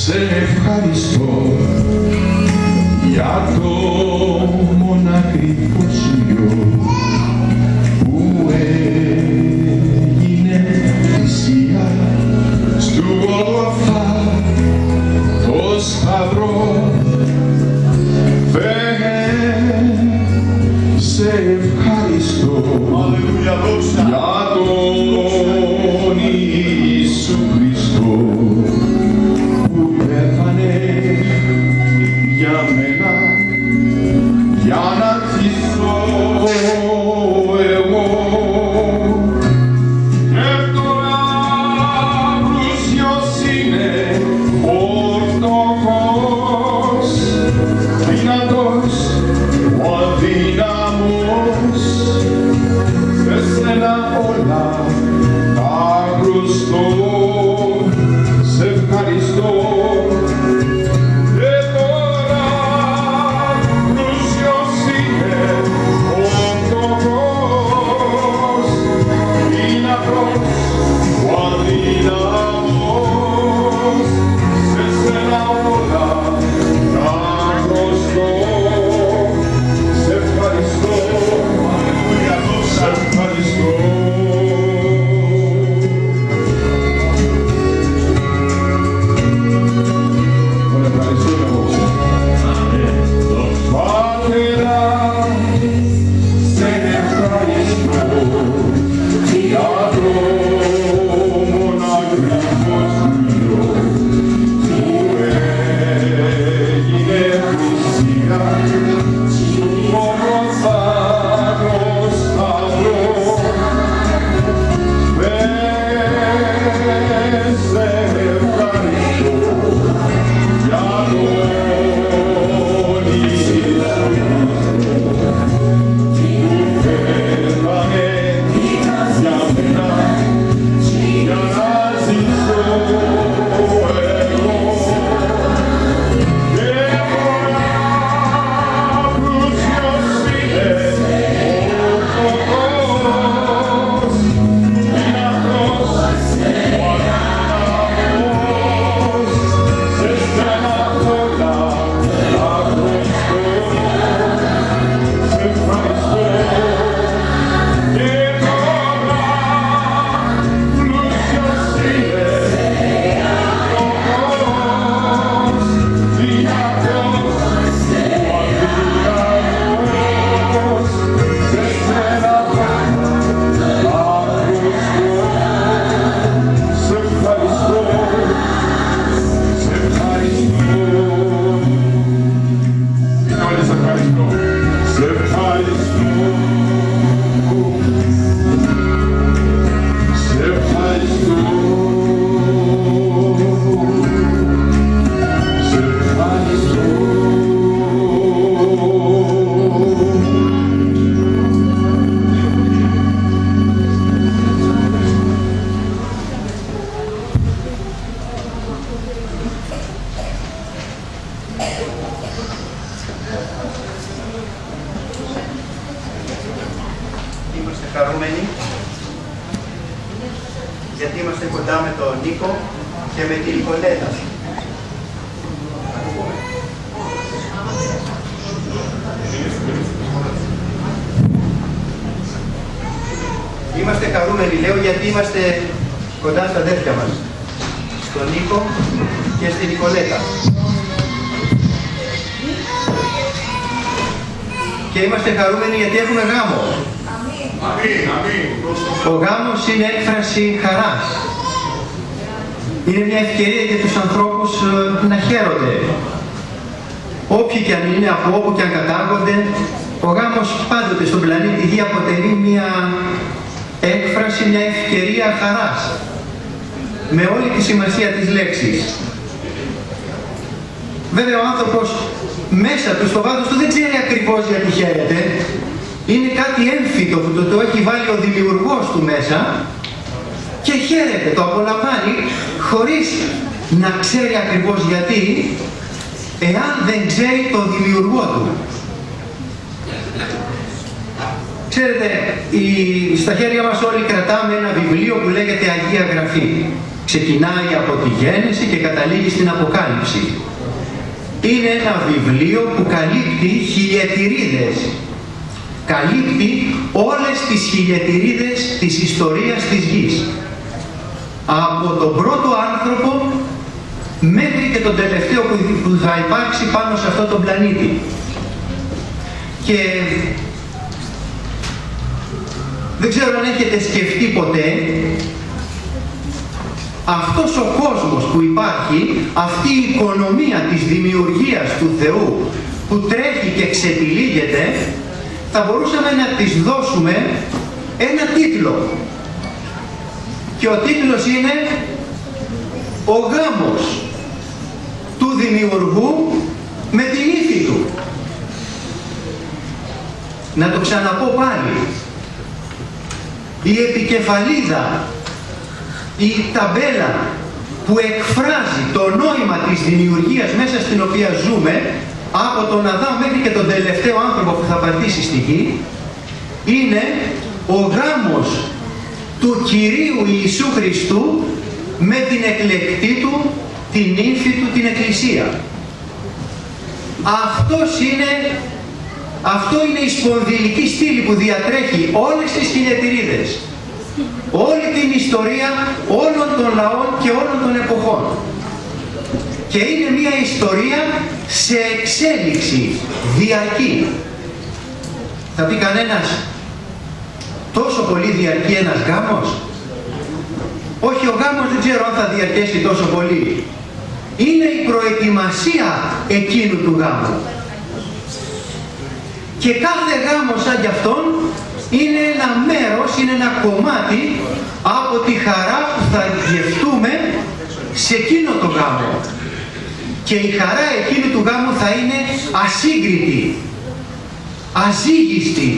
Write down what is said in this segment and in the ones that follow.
Σε ευχαριστώ για το μονακρικό σιλιό που έγινε θυσία στου Γολγοθά το σταυρό. Θεέ, σε ευχαριστώ για τον Ιησού Χριστό που πέθανε για μένα, για να ζήσω εγώ. Και τώρα πλούσιος είναι ο φτωχός, δυνατός ο αδύναμος, σε σένα όλα τα χρωστώ. Σε ευχαριστώ. Και τώρα πλούσιος είναι ο φτωχός, δυνατός ο αδύναμος, σε σένα όλα τα χρωστώ. Σε ευχαριστώ. Σε ευχαριστώ. Είμαστε χαρούμενοι γιατί είμαστε κοντά με τον Νίκο και με την Νικολέτα. Είμαστε χαρούμενοι, λέω, γιατί είμαστε κοντά στα αδέρφια μας, στον Νίκο και στην Νικολέτα. Και είμαστε χαρούμενοι γιατί έχουμε γάμο. Ο γάμος είναι έκφραση χαράς. Είναι μια ευκαιρία για τους ανθρώπους να χαίρονται. Όποιοι και αν είναι, από όπου και αν κατάγονται, ο γάμος πάντοτε στον πλανήτη Γη αποτελεί μια έκφραση, μια ευκαιρία χαράς. Με όλη τη σημασία της λέξης. Βέβαια ο άνθρωπος μέσα του, στο βάθος του, δεν ξέρει ακριβώς γιατί χαίρεται. Είναι κάτι έμφυτο που το έχει βάλει ο δημιουργός του μέσα και χαίρεται, το απολαμβάνει χωρίς να ξέρει ακριβώς γιατί, εάν δεν ξέρει το δημιουργό του. Ξέρετε, στα χέρια μας όλοι κρατάμε ένα βιβλίο που λέγεται Αγία Γραφή. Ξεκινάει από τη Γέννηση και καταλήγει στην Αποκάλυψη. Είναι ένα βιβλίο που καλύπτει χιλιετηρίδες. Καλύπτει όλες τις χιλιετηρίδες της ιστορίας της γης. Από τον πρώτο άνθρωπο μέχρι και τον τελευταίο που θα υπάρξει πάνω σε αυτό τον πλανήτη. Και δεν ξέρω αν έχετε σκεφτεί ποτέ, αυτός ο κόσμος που υπάρχει, αυτή η οικονομία της δημιουργίας του Θεού που τρέχει και ξετυλίγεται, θα μπορούσαμε να της δώσουμε ένα τίτλο. Και ο τίτλος είναι «Ο γάμος του δημιουργού με την ύφη του». Να το ξαναπώ πάλι. Η επικεφαλίδα, η ταμπέλα που εκφράζει το νόημα της δημιουργίας μέσα στην οποία ζούμε, από τον Αδάμ μέχρι και τον τελευταίο άνθρωπο που θα πατήσει στη γη, είναι ο γάμος του Κυρίου Ιησού Χριστού με την εκλεκτή του, την ύφη του, την Εκκλησία. Αυτό είναι η σπονδυλική στήλη που διατρέχει όλες τις χιλιετηρίδες, όλη την ιστορία όλων των λαών και όλων των εποχών. Και είναι μια ιστορία σε εξέλιξη, διαρκή. Θα πει κανένας, τόσο πολύ διαρκεί ένας γάμος? Όχι, ο γάμος δεν ξέρω αν θα διαρκέσει τόσο πολύ. Είναι η προετοιμασία εκείνου του γάμου. Και κάθε γάμος σαν κι αυτόν είναι ένα μέρος, είναι ένα κομμάτι από τη χαρά που θα γευτούμε σε εκείνο το γάμο. Και η χαρά εκείνου του γάμου θα είναι ασύγκριτη, αζύγιστη.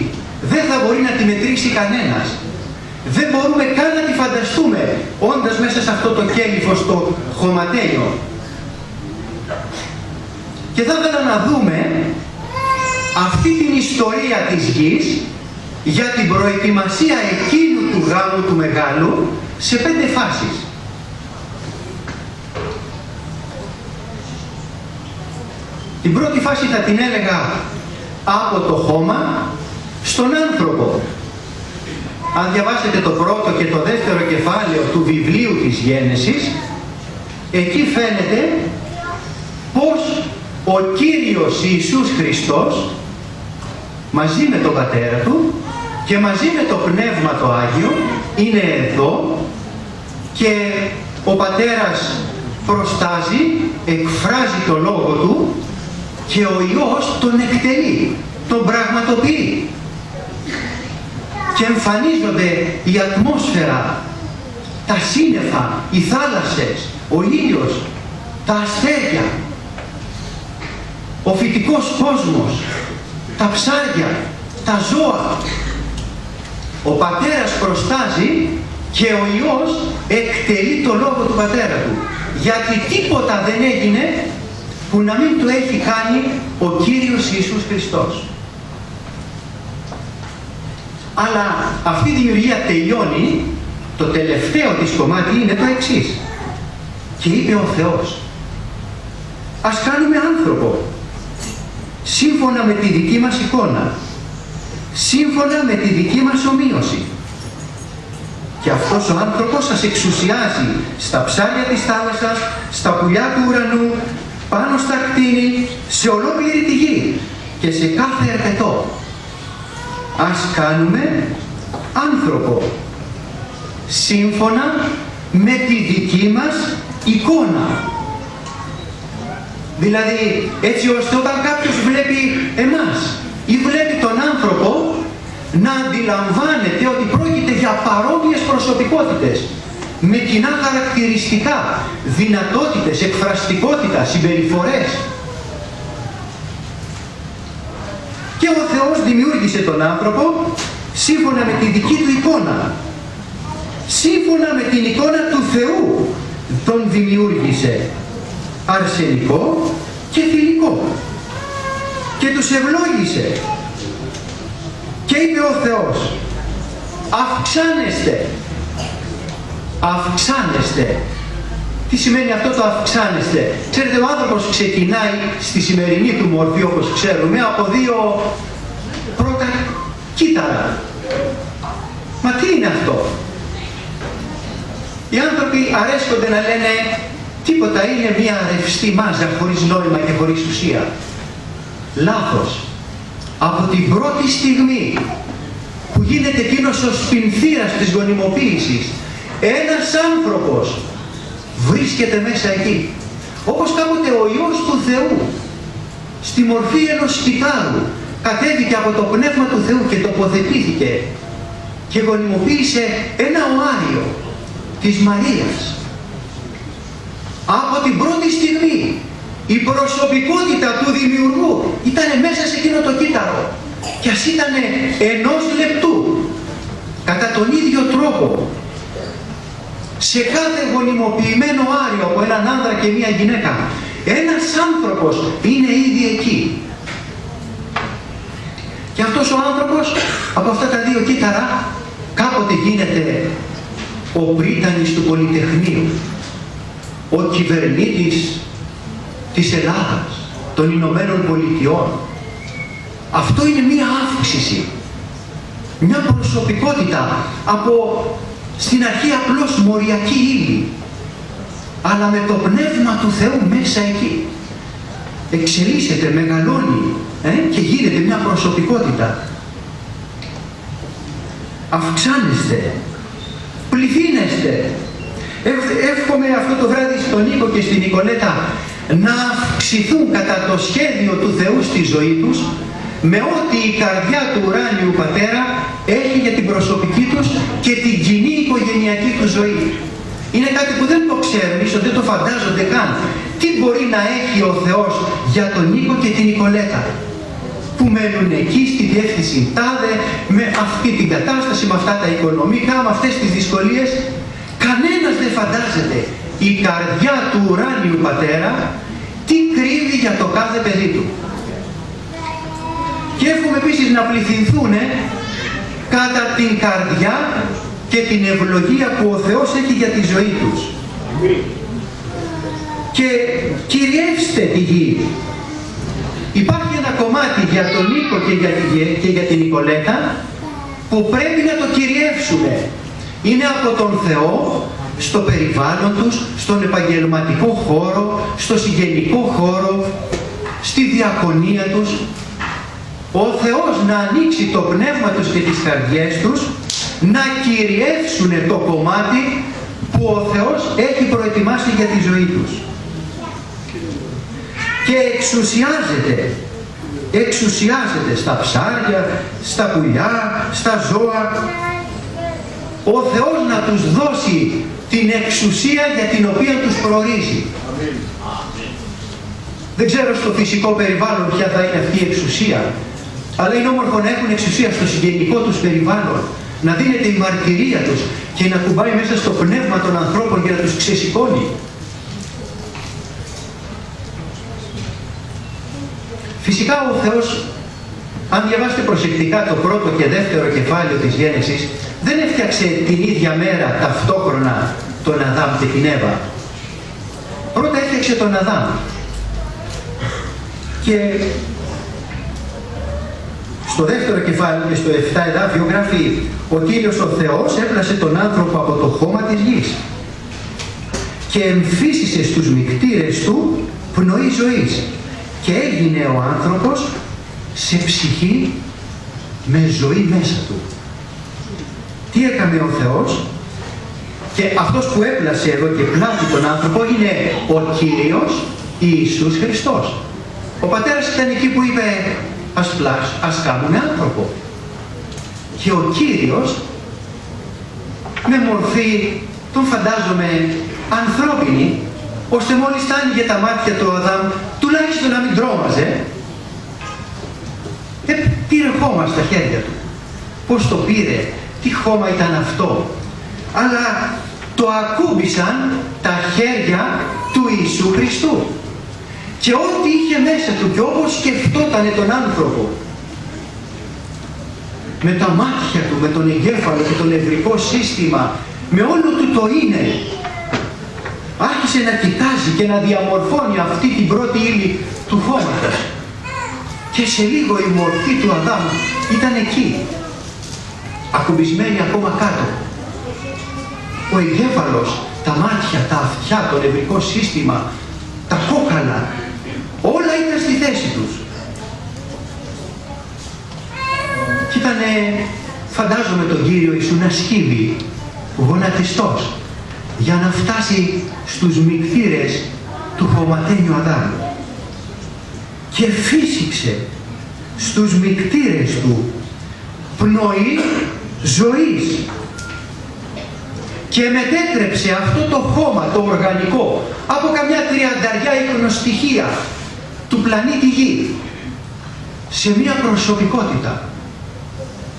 Δεν θα μπορεί να τη μετρήσει κανένας. Δεν μπορούμε καν να τη φανταστούμε όντας μέσα σε αυτό το κέλυφο στο χωματένιο. Και θα ήθελα να δούμε αυτή την ιστορία της γης για την προετοιμασία εκείνου του γάμου του μεγάλου σε 5 φάσεις. Την πρώτη φάση θα την έλεγα από το χώμα στον άνθρωπο. Αν διαβάσετε το πρώτο και το δεύτερο κεφάλαιο του βιβλίου της Γένεσης, εκεί φαίνεται πως ο Κύριος Ιησούς Χριστός μαζί με τον Πατέρα Του και μαζί με το Πνεύμα το Άγιο είναι εδώ και ο Πατέρας προστάζει, εκφράζει το Λόγο Του και ο Υιός τον εκτελεί, τον πραγματοποιεί. Και εμφανίζονται η ατμόσφαιρα, τα σύννεφα, οι θάλασσες, ο ήλιος, τα αστέρια, ο φυτικός κόσμος, τα ψάρια, τα ζώα. Ο Πατέρας προστάζει και ο Υιός εκτελεί το Λόγο του Πατέρα Του. Γιατί τίποτα δεν έγινε που να μην το έχει κάνει ο Κύριος Ιησούς Χριστός. Αλλά αυτή η δημιουργία τελειώνει, το τελευταίο της κομμάτι είναι το εξής. Και είπε ο Θεός, ας κάνουμε άνθρωπο, σύμφωνα με τη δική μας εικόνα, σύμφωνα με τη δική μας ομοίωση. Και αυτός ο άνθρωπος σας εξουσιάζει στα ψάρια της θάλασσας, στα πουλιά του ουρανού, πάνω στα κτίνη, σε ολόκληρη τη γη και σε κάθε ερπετό. Ας κάνουμε άνθρωπο, σύμφωνα με τη δική μας εικόνα. Δηλαδή, έτσι ώστε όταν κάποιος βλέπει εμάς ή βλέπει τον άνθρωπο, να αντιλαμβάνεται ότι πρόκειται για παρόμοιες προσωπικότητες, με κοινά χαρακτηριστικά, δυνατότητες, εκφραστικότητα, συμπεριφορές. Και ο Θεός δημιούργησε τον άνθρωπο σύμφωνα με τη δική του εικόνα. Σύμφωνα με την εικόνα του Θεού τον δημιούργησε αρσενικό και θηλυκό. Και τους ευλόγησε. Και είπε ο Θεός, αυξάνεστε, αυξάνεστε, Τι σημαίνει αυτό το αυξάνεστε? Ξέρετε, ο άνθρωπος ξεκινάει στη σημερινή του μορφή, όπως ξέρουμε, από δύο πρώτα κύτταρα. Μα τι είναι αυτό? Οι άνθρωποι αρέσκονται να λένε τίποτα, είναι μια ρευστή μάζα χωρίς νόημα και χωρίς ουσία. Λάθος. Από την πρώτη στιγμή που γίνεται εκείνος ο σπινθήρας της γονιμοποίησης, ένας άνθρωπος βρίσκεται μέσα εκεί. Όπως κάποτε ο Υιός του Θεού στη μορφή ενός κυτάρου κατέβηκε από το Πνεύμα του Θεού και τοποθετήθηκε και γονιμοποίησε ένα οάριο της Μαρίας. Από την πρώτη στιγμή η προσωπικότητα του Δημιουργού ήταν μέσα σε εκείνο το κύτταρο, και ας ήταν ενός λεπτού. Κατά τον ίδιο τρόπο, σε κάθε γονιμοποιημένο άριο από έναν άνδρα και μία γυναίκα, ένας άνθρωπος είναι ήδη εκεί. Και αυτός ο άνθρωπος από αυτά τα δύο κύτταρα κάποτε γίνεται ο πρίτανης του Πολυτεχνείου, ο κυβερνήτης της Ελλάδας, των Ηνωμένων Πολιτειών. Αυτό είναι μία αύξηση, μια προσωπικότητα από στην αρχή απλώς μοριακή ύλη, αλλά με το Πνεύμα του Θεού μέσα εκεί. Εξελίσσεται, μεγαλώνει και γίνεται μια προσωπικότητα. Αυξάνεστε, πληθύνεστε. Εύχομαι αυτό το βράδυ στον Νίκο και στην Νικολέτα να αυξηθούν κατά το σχέδιο του Θεού στη ζωή τους, με ό,τι η καρδιά του ουράνιου Πατέρα έχει για την προσωπική τους και την κοινή οικογενειακή του ζωή. Είναι κάτι που δεν το ξέρουν, ίσως δεν το φαντάζονται καν. Τι μπορεί να έχει ο Θεός για τον Νίκο και την Νικολέτα, που μένουν εκεί στη διεύθυνση τάδε, με αυτή την κατάσταση, με αυτά τα οικονομικά, με αυτές τις δυσκολίες. Κανένας δεν φαντάζεται η καρδιά του ουράνιου Πατέρα τι κρύβει για το κάθε παιδί του. Και εύχομαι επίσης να πληθυνθούν κατά την καρδιά και την ευλογία που ο Θεός έχει για τη ζωή τους. Και κυριεύστε τη γη. Υπάρχει ένα κομμάτι για τον Νίκο και για την Νικολέτα που πρέπει να το κυριεύσουμε. Είναι από τον Θεό στο περιβάλλον τους, στον επαγγελματικό χώρο, στο συγγενικό χώρο, στη διακονία τους. Ο Θεός να ανοίξει το πνεύμα τους και τις καρδιές τους, να κυριεύσουν το κομμάτι που ο Θεός έχει προετοιμάσει για τη ζωή τους. Και εξουσιάζεται στα ψάρια, στα πουλιά, στα ζώα. Ο Θεός να τους δώσει την εξουσία για την οποία τους προορίζει. Δεν ξέρω στο φυσικό περιβάλλον ποια θα είναι αυτή η εξουσία, αλλά είναι όμορφο να έχουν εξουσία στο συγγενικό τους περιβάλλον, να δίνεται η μαρτυρία τους και να κουμπάει μέσα στο πνεύμα των ανθρώπων για να τους ξεσηκώνει. Φυσικά ο Θεός, αν διαβάσετε προσεκτικά το πρώτο και δεύτερο κεφάλαιο της Γένεσης, δεν έφτιαξε την ίδια μέρα ταυτόχρονα τον Αδάμ και την Εύα. Πρώτα έφτιαξε τον Αδάμ. Και στο δεύτερο κεφάλαιο και στο 7 εδάφιο γράφει: ο Κύριος ο Θεός έπλασε τον άνθρωπο από το χώμα της γης και εμφύσισε στους μικτήρες του πνοή ζωής και έγινε ο άνθρωπος σε ψυχή με ζωή μέσα του. Τι έκανε ο Θεός? Και αυτός που έπλασε εδώ και πλάθη τον άνθρωπο είναι ο Κύριος Ιησούς Χριστός. Ο Πατέρας ήταν εκεί που είπε ας κάνουμε άνθρωπο. Και ο Κύριος με μορφή, τον φαντάζομαι, ανθρώπινη, ώστε μόλις θα άνοιγε τα μάτια του Αδάμ, τουλάχιστον να μην τρόμαζε, πήρε χώμα στα χέρια του. Πώς το πήρε, τι χώμα ήταν αυτό? Αλλά το ακούμπησαν τα χέρια του Ιησού Χριστού. Και ό,τι είχε μέσα του και όπως σκεφτότανε τον άνθρωπο, με τα μάτια του, με τον εγκέφαλο και το νευρικό σύστημα, με όλο του το είναι, άρχισε να κοιτάζει και να διαμορφώνει αυτή την πρώτη ύλη του χώματος. Και σε λίγο η μορφή του Αδάμ ήταν εκεί, ακουμπισμένη ακόμα κάτω. Ο εγκέφαλος, τα μάτια, τα αυτιά, το νευρικό σύστημα, τα κόκαλα, όλα ήταν στη θέση τους. Και ήτανε, φαντάζομαι τον Κύριο Ιησού να σκύβει, γονατιστός, για να φτάσει στους μυκτήρες του χωματένιου Αδάμ. Και φύσηξε στους μυκτήρες του πνοή ζωής και μετέτρεψε αυτό το χώμα, το οργανικό, από καμιά 30 εικονοστοιχεία του πλανήτη Γη σε μια προσωπικότητα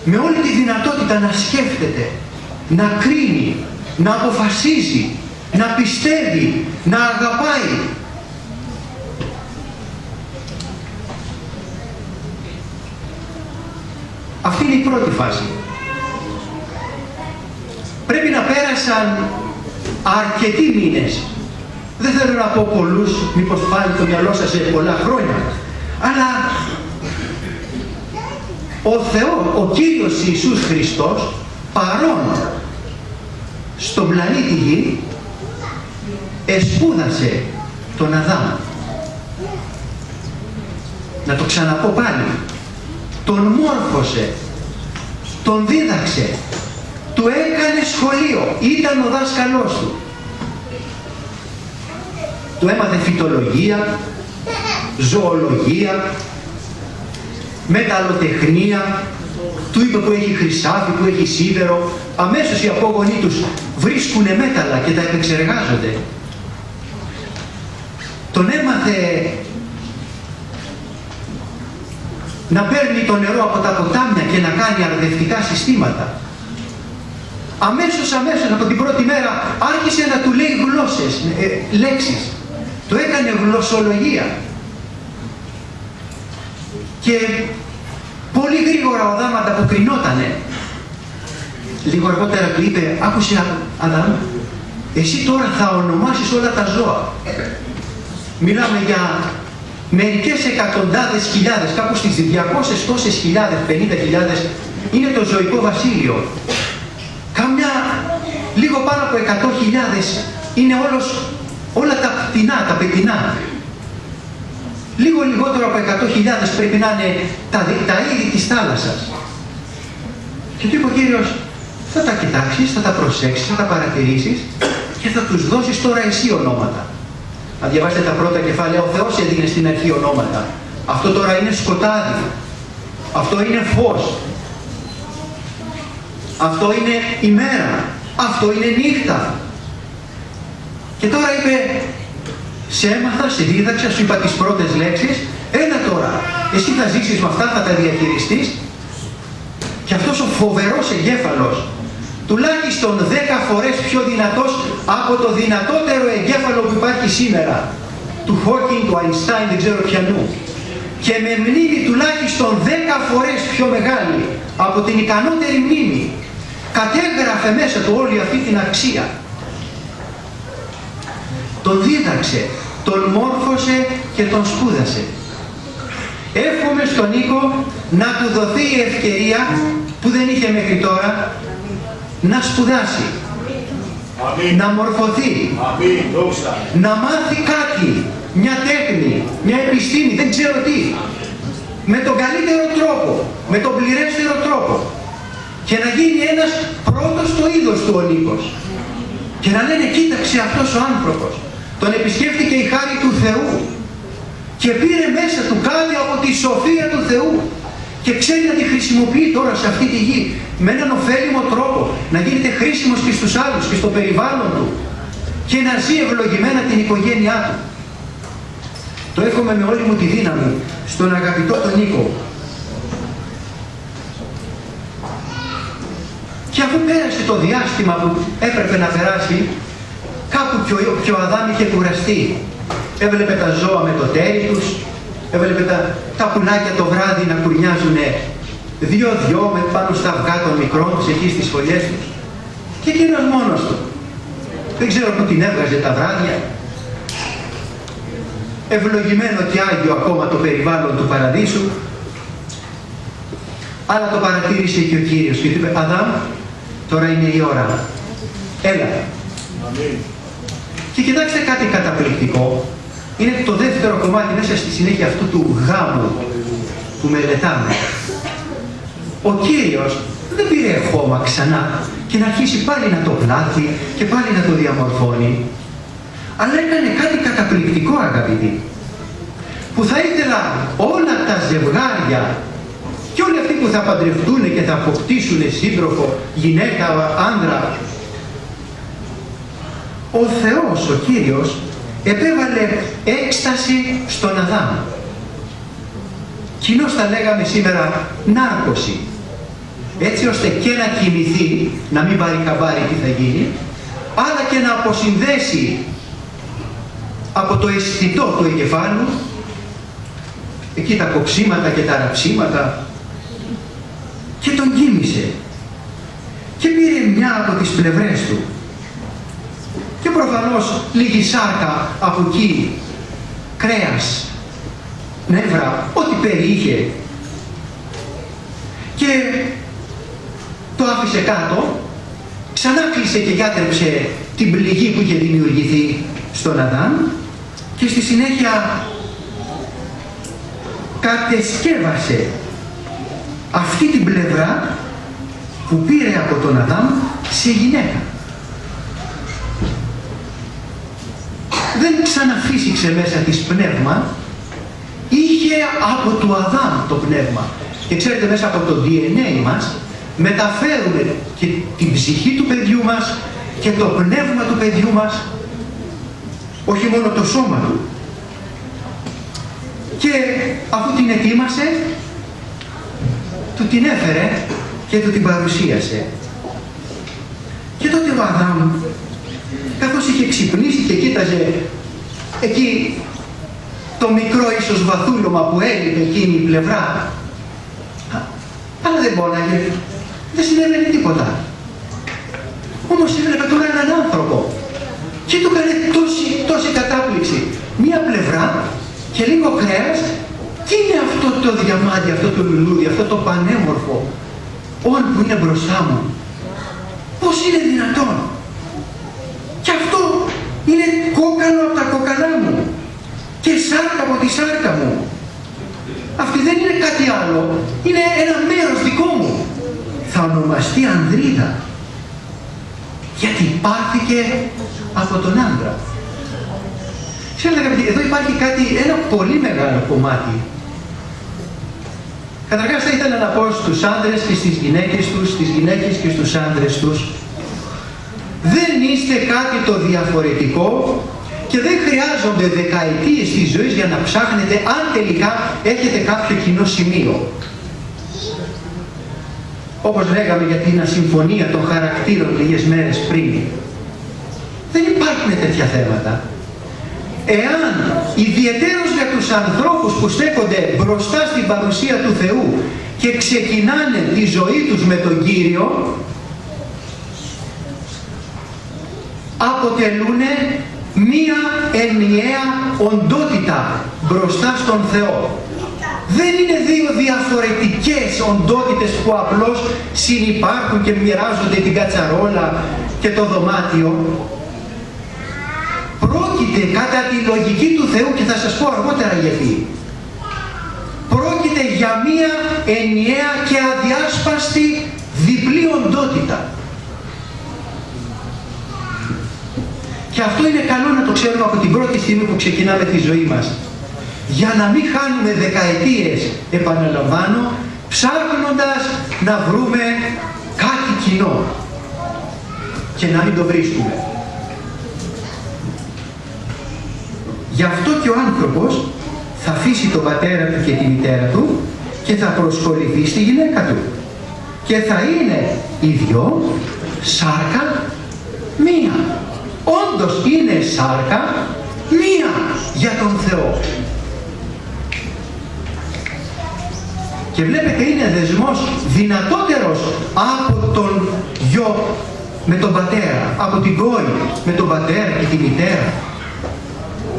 με όλη τη δυνατότητα να σκέφτεται, να κρίνει, να αποφασίζει, να πιστεύει, να αγαπάει. Αυτή είναι η πρώτη φάση. Πρέπει να πέρασαν αρκετοί μήνες. Δεν θέλω να πω πολλούς, μήπως πάλι το μυαλό σας σε πολλά χρόνια. Αλλά ο Θεός, ο Κύριος Ιησούς Χριστός, παρόν στον πλανήτη Γη, εσπούδασε τον Αδάμ. Να το ξαναπώ πάλι. Τον μόρφωσε, τον δίδαξε, του έκανε σχολείο, ήταν ο δάσκαλός του. Του έμαθε φυτολογία, ζωολογία, μεταλλοτεχνία, του είπε που έχει χρυσάφι, που έχει σίδερο. Αμέσως οι απόγονοί τους βρίσκουνε μέταλλα και τα επεξεργάζονται. Τον έμαθε να παίρνει το νερό από τα ποτάμια και να κάνει αρδευτικά συστήματα. Αμέσως από την πρώτη μέρα άρχισε να του λέει γλώσσες, λέξεις. Του έκανε γλωσσολογία. Και πολύ γρήγορα ο Αδάμ ανταποκρινότανε. Λίγο αργότερα του είπε, άκουσε Αδάμ, εσύ τώρα θα ονομάσεις όλα τα ζώα. Μιλάμε για μερικές εκατοντάδες χιλιάδες, κάπου στις 200 τόσες χιλιάδες, 50.000, είναι το ζωικό βασίλειο. Κάμια λίγο πάνω από 100.000 είναι όλα τα πτηνά, τα πετεινά. Λίγο λιγότερο από 100.000 πρέπει να είναι τα είδη της θάλασσας. Και του είπε ο Κύριος, θα τα κοιτάξεις, θα τα προσέξεις, θα τα παρατηρήσεις και θα τους δώσεις τώρα εσύ ονόματα. Να διαβάσετε τα πρώτα κεφάλαια, ο Θεός έδινε στην αρχή ονόματα. Αυτό τώρα είναι σκοτάδι. Αυτό είναι φως. Αυτό είναι ημέρα. Αυτό είναι νύχτα. Και τώρα είπε, σε έμαθα, σε δίδαξα, σου είπα τις πρώτες λέξεις, έλα τώρα, εσύ θα ζήσεις με αυτά, θα τα διαχειριστείς. Και αυτός ο φοβερός εγκέφαλος, τουλάχιστον 10 φορές πιο δυνατός από το δυνατότερο εγκέφαλο που υπάρχει σήμερα, του Χόκινγκ, του Αϊνστάιν, δεν ξέρω ποιανού, και με μνήμη τουλάχιστον 10 φορές πιο μεγάλη από την ικανότερη μνήμη, κατέγραφε μέσα του όλη αυτή την αξία. Τον δίδαξε, τον μόρφωσε και τον σπούδασε. Εύχομαι στον Νίκο να του δοθεί η ευκαιρία που δεν είχε μέχρι τώρα να σπουδάσει, να μορφωθεί, να μάθει κάτι, μια τέχνη, μια επιστήμη, δεν ξέρω τι, με τον καλύτερο τρόπο, με τον πληρέστερο τρόπο και να γίνει ένας πρώτος στο είδος του ο Νίκος και να λένε κοίταξε αυτός ο άνθρωπος, τον επισκέφτηκε η χάρη του Θεού και πήρε μέσα του κάτι από τη σοφία του Θεού και ξέρει να τη χρησιμοποιεί τώρα σε αυτή τη γη με έναν ωφέλιμο τρόπο, να γίνεται χρήσιμος και στους άλλους και στο περιβάλλον του και να ζει ευλογημένα την οικογένειά του. Το εύχομαι με όλη μου τη δύναμη στον αγαπητό τον Νίκο. Και αφού πέρασε το διάστημα που έπρεπε να περάσει, κάπου και ο Αδάμ είχε κουραστεί. Έβλεπε τα ζώα με το τέρι τους, έβλεπε τα πουλάκια το βράδυ να κουρνιάζουν δυο-δυο πάνω στα αυγά των μικρών τους εκεί στις φωλιές τους. Και εκείνος μόνος του. δεν ξέρω πού την έβγαζε τα βράδια. Ευλογημένο και άγιο ακόμα το περιβάλλον του παραδείσου. Αλλά το παρατήρησε και ο Κύριος και του είπε, Αδάμ, τώρα είναι η ώρα. Έλα. Αμήν. Και κοιτάξτε κάτι καταπληκτικό. Είναι το δεύτερο κομμάτι μέσα στη συνέχεια αυτού του γάμου που μελετάμε. Ο Κύριος δεν πήρε χώμα ξανά και να αρχίσει πάλι να το πλάθει και πάλι να το διαμορφώνει. Αλλά έκανε κάτι καταπληκτικό, αγαπητοί, που θα ήθελα όλα τα ζευγάρια και όλοι αυτοί που θα παντρευτούν και θα αποκτήσουν σύντροφο, γυναίκα, άντρα, ο Θεός, ο Κύριος, επέβαλε έκσταση στον Αδάμ. Κοινώς θα λέγαμε σήμερα νάρκωση. Έτσι ώστε και να κοιμηθεί, να μην πάρει χαμπάρι τι θα γίνει, αλλά και να αποσυνδέσει από το αισθητό του εγκεφάλου, εκεί τα κοψίματα και τα ραψίματα, και τον κοίμησε. Και πήρε μια από τις πλευρές του. Και προφανώς λίγη σάρκα από εκεί, κρέας, νεύρα, ό,τι περιείχε. Και το άφησε κάτω, ξανά κλείσε και κάτρεψε την πληγή που είχε δημιουργηθεί στον Αδάμ και στη συνέχεια κατεσκεύασε αυτή την πλευρά που πήρε από τον Αδάμ σε γυναίκα. Δεν ξαναφύσηξε μέσα της πνεύμα, είχε από του Αδάμ το πνεύμα. Και ξέρετε, μέσα από το DNA μας μεταφέρουμε και την ψυχή του παιδιού μας και το πνεύμα του παιδιού μας, όχι μόνο το σώμα του. Και αφού την ετοίμασε, του την έφερε και του την παρουσίασε. Και τότε ο Αδάμ, καθώς είχε ξυπνήσει και κοίταζε εκεί το μικρό ίσως βαθούλωμα που έλειπε εκείνη η πλευρά, αλλά δεν πόναγε, δεν συνέβαινε τίποτα. Όμως έβλεπε τώρα έναν άνθρωπο και του έκανε τόση κατάπληξη. Μία πλευρά και λίγο κρέας. Τι είναι αυτό το διαμάντι, αυτό το λουλούδι, αυτό το πανέμορφο όν που είναι μπροστά μου? Πώς είναι δυνατόν? Και αυτό είναι κόκαλο από τα κόκαλά μου και σάρκα από τη σάρκα μου. Αυτή δεν είναι κάτι άλλο, είναι ένα μέρος δικό μου. Θα ονομαστεί Ανδρίδα, γιατί πάρθηκε από τον άντρα. Ξέρετε αγαπητοί, εδώ υπάρχει ένα πολύ μεγάλο κομμάτι. Καταρχάς θα ήθελα να πω στους άντρες και στις γυναίκες τους, στις γυναίκες και στους άντρες τους, δεν είστε κάτι το διαφορετικό και δεν χρειάζονται δεκαετίες της ζωής για να ψάχνετε αν τελικά έχετε κάποιο κοινό σημείο. Όπως λέγαμε για την ασυμφωνία των χαρακτήρων λίγες μέρες πριν. Δεν υπάρχουν τέτοια θέματα. Εάν ιδιαιτέρως για τους ανθρώπους που στέκονται μπροστά στην παρουσία του Θεού και ξεκινάνε τη ζωή τους με τον Κύριο, αποτελούν μία ενιαία οντότητα μπροστά στον Θεό. Δεν είναι δύο διαφορετικές οντότητες που απλώς συνυπάρχουν και μοιράζονται την κατσαρόλα και το δωμάτιο. Πρόκειται κατά τη λογική του Θεού, και θα σας πω αργότερα γιατί, πρόκειται για μία ενιαία και αδιάσπαστη διπλή οντότητα. Και αυτό είναι καλό να το ξέρουμε από την πρώτη στιγμή που ξεκινάμε τη ζωή μας. Για να μην χάνουμε δεκαετίες, επαναλαμβάνω, ψάχνοντας να βρούμε κάτι κοινό και να μην το βρίσκουμε. Γι' αυτό και ο άνθρωπος θα αφήσει τον πατέρα του και τη μητέρα του και θα προσκοληθεί στη γυναίκα του. Και θα είναι οι δυο σάρκα μία. Όντως είναι σάρκα μία για τον Θεό. Και βλέπετε είναι δεσμός δυνατότερος από τον γιο με τον πατέρα, από την κόρη με τον πατέρα και τη μητέρα.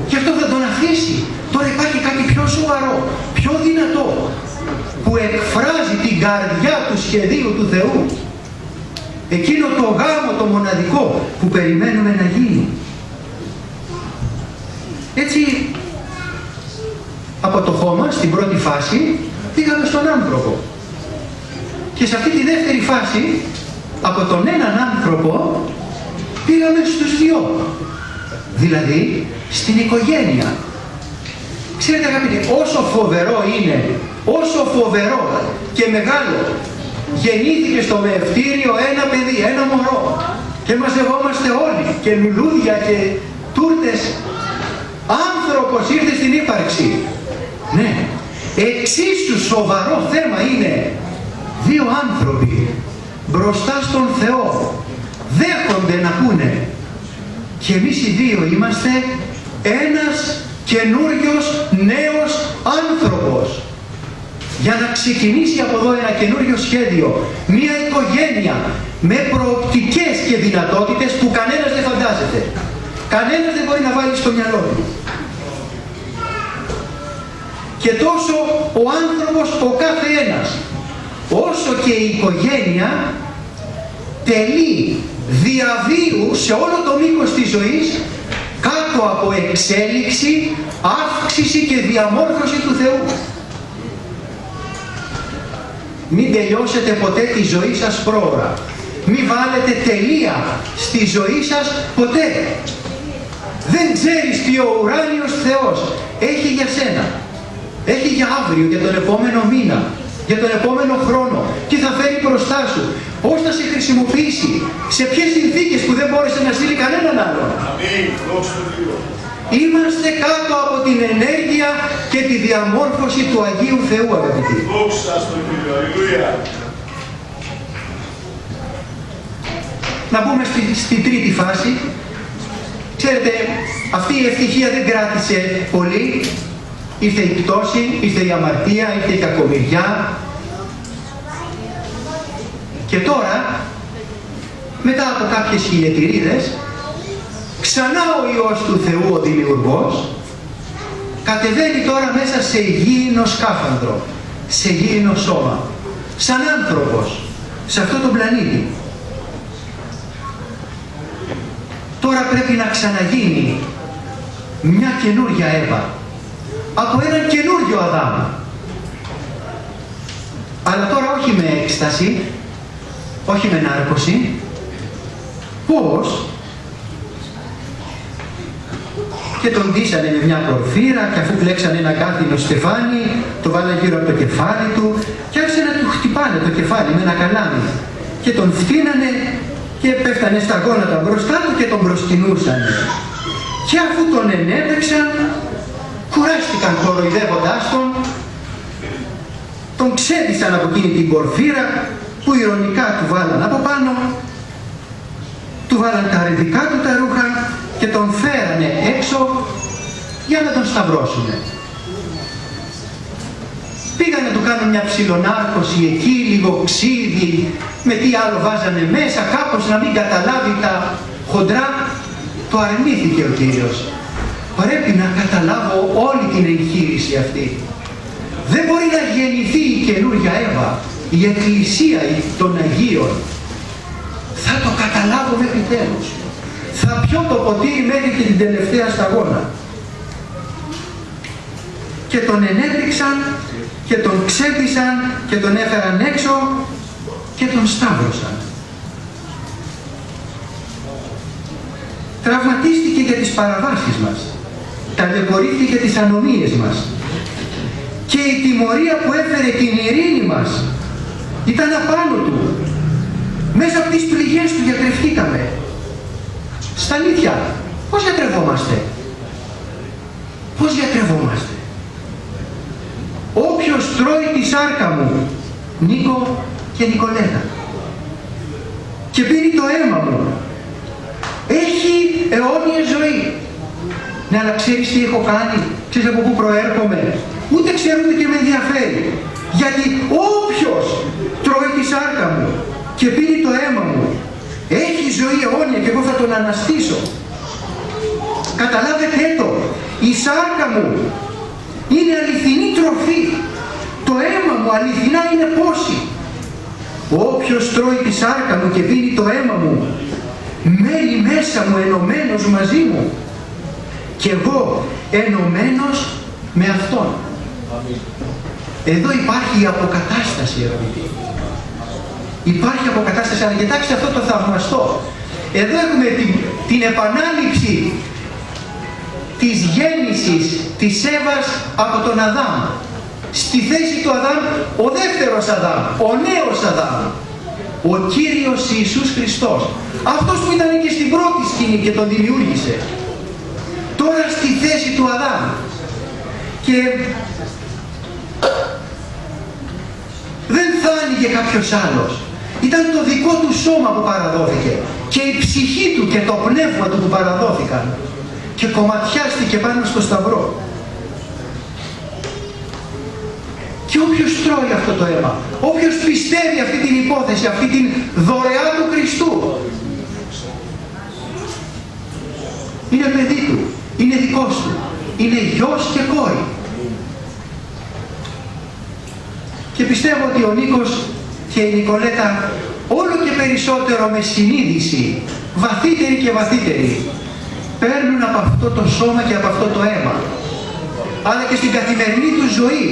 Και αυτό θα τον αφήσει. Τώρα υπάρχει κάτι πιο σοβαρό, πιο δυνατό, που εκφράζει την καρδιά του σχεδίου του Θεού. Εκείνο το γάμο το μοναδικό που περιμένουμε να γίνει. Έτσι, από το χώμα, στην πρώτη φάση, πήγαμε στον άνθρωπο. Και σε αυτή τη δεύτερη φάση, από τον έναν άνθρωπο, πήγαμε στους δυο. Δηλαδή, στην οικογένεια. Ξέρετε αγαπητοί, όσο φοβερό είναι, όσο φοβερό και μεγάλο, γεννήθηκε στο μεευτήριο ένα παιδί, ένα μωρό, και μαζευόμαστε όλοι, και λουλούδια και τούρτες. Άνθρωπος ήρθε στην ύπαρξη. Ναι, εξίσου σοβαρό θέμα είναι δύο άνθρωποι μπροστά στον Θεό δέχονται να πούνε, και εμείς οι δύο είμαστε ένας καινούριος νέος άνθρωπος, για να ξεκινήσει από εδώ ένα καινούριο σχέδιο, μια οικογένεια με προοπτικές και δυνατότητες που κανένας δεν φαντάζεται, κανένας δεν μπορεί να βάλει στο μυαλό του. Και τόσο ο άνθρωπος ο κάθε ένας, όσο και η οικογένεια, τελεί διαβίου σε όλο το μήκος της ζωής κάτω από εξέλιξη, αύξηση και διαμόρφωση του Θεού. Μην τελειώσετε ποτέ τη ζωή σας πρόωρα. Μην βάλετε τελεία στη ζωή σας ποτέ. Δεν ξέρεις τι ο ουράνιος Θεός έχει για σένα. Έχει για αύριο, για τον επόμενο μήνα, για τον επόμενο χρόνο. Τι θα φέρει μπροστά σου. Πώς θα σε χρησιμοποιήσει. Σε ποιες συνθήκες που δεν μπόρεσε να στείλει κανέναν άλλον. Αμήν. Δόξα τω Θεώ. Είμαστε κάτω από την ενέργεια και τη διαμόρφωση του Αγίου Θεού, αγαπητοί. Δόξα στον Κύριο. Αλληλούια. Να μπούμε στη τρίτη φάση. Ξέρετε, αυτή η ευτυχία δεν κράτησε πολύ. Ήρθε η πτώση, ήρθε η αμαρτία, ήρθε η κακομοιριά. Και τώρα, μετά από κάποιες χιλιετηρίδες, ξανά ο Υιός του Θεού, ο Δημιουργός, κατεβαίνει τώρα μέσα σε γήινο σκάφανδρο, σε γήινο σώμα, σαν άνθρωπος, σε αυτό το πλανήτη. Τώρα πρέπει να ξαναγίνει μια καινούρια Εύα, από έναν καινούριο Αδάμ. Αλλά τώρα όχι με έκσταση, όχι με νάρκωση. Πώς? Και τον ντύσανε με μια πορφύρα, και αφού κλέξανε ένα κάθινο στεφάνι, το βάλανε γύρω από το κεφάλι του και άρχισαν να του χτυπάνε το κεφάλι με ένα καλάμι. Και τον φτύνανε και πέφτανε στα γόνατα μπροστά του και τον προσκυνούσαν. Και αφού τον ενέπαιξαν, κουράστηκαν κοροϊδεύοντάς τον ξέδισαν από εκείνη την πορφύρα που ηρωνικά του βάλαν από πάνω, του βάλαν τα αρετικά του τα ρούχα και τον φέρανε έξω για να τον σταυρώσουνε. Πήγανε να του κάνουν μια ψιλονάρκωση εκεί, λίγο ξύδι, με τι άλλο βάζανε μέσα, κάπως να μην καταλάβει τα χοντρά. Το αρνήθηκε ο Κύριος. Πρέπει να καταλάβω όλη την εγχείρηση αυτή. Δεν μπορεί να γεννηθεί η καινούρια Εύα, η Εκκλησία των Αγίων. Θα το καταλάβω μέχρι τέλους. Θα πιω το ποτήρι μέχρι και την τελευταία σταγόνα. Και τον ενέπηξαν και τον ξέπισαν και τον έφεραν έξω και τον σταύρωσαν. Τραυματίστηκε για τις παραβάσεις μας. Ταλαιπωρήθηκε για τις ανομίες μας. Και η τιμωρία που έφερε την ειρήνη μας ήταν απάνω του. Μέσα από τις πληγές του γιατρευτήκαμε. Στα αλήθεια, πώς γιατρευόμαστε? Πώς γιατρευόμαστε? Όποιος τρώει τη σάρκα μου, Νίκο και Νικολέτα, και πίνει το αίμα μου, έχει αιώνια ζωή. Ναι, αλλά ξέρεις τι έχω κάνει? Ξέρεις από πού προέρχομαι? Ούτε ξέρω, ούτε και με ενδιαφέρει. Γιατί όποιος τρώει τη σάρκα μου και πίνει το αίμα μου, έχει ζωή αιώνια και εγώ θα τον αναστήσω. Καταλάβετε το, η σάρκα μου είναι αληθινή τροφή. Το αίμα μου αληθινά είναι πόση. Όποιος τρώει τη σάρκα μου και πίνει το αίμα μου, μένει μέσα μου ενωμένος μαζί μου και εγώ ενωμένος με Αυτόν. Εδώ υπάρχει η αποκατάσταση, αγαπητοί. Υπάρχει αποκατάσταση, αλλά κοιτάξτε αυτό το θαυμαστό. Εδώ έχουμε την επανάληψη της γέννησης της Εύας από τον Αδάμ. Στη θέση του Αδάμ ο δεύτερος Αδάμ, ο νέος Αδάμ, ο Κύριος Ιησούς Χριστός, αυτός που ήταν και στην πρώτη σκηνή και τον δημιούργησε. Τώρα στη θέση του Αδάμ. Και δεν θα άνοιγε κάποιος άλλος. Ήταν το δικό του σώμα που παραδόθηκε και η ψυχή του και το πνεύμα του που παραδόθηκαν και κομματιάστηκε πάνω στο σταυρό. Και όποιος τρώει αυτό το αίμα, όποιος πιστεύει αυτή την υπόθεση, αυτή την δωρεά του Χριστού, είναι παιδί του, είναι δικός του, είναι γιος και κόρη. Και πιστεύω ότι ο Νίκος και η Νικολέτα όλο και περισσότερο με συνείδηση, βαθύτερη και βαθύτερη, παίρνουν από αυτό το σώμα και από αυτό το αίμα. Αλλά και στην καθημερινή του ζωή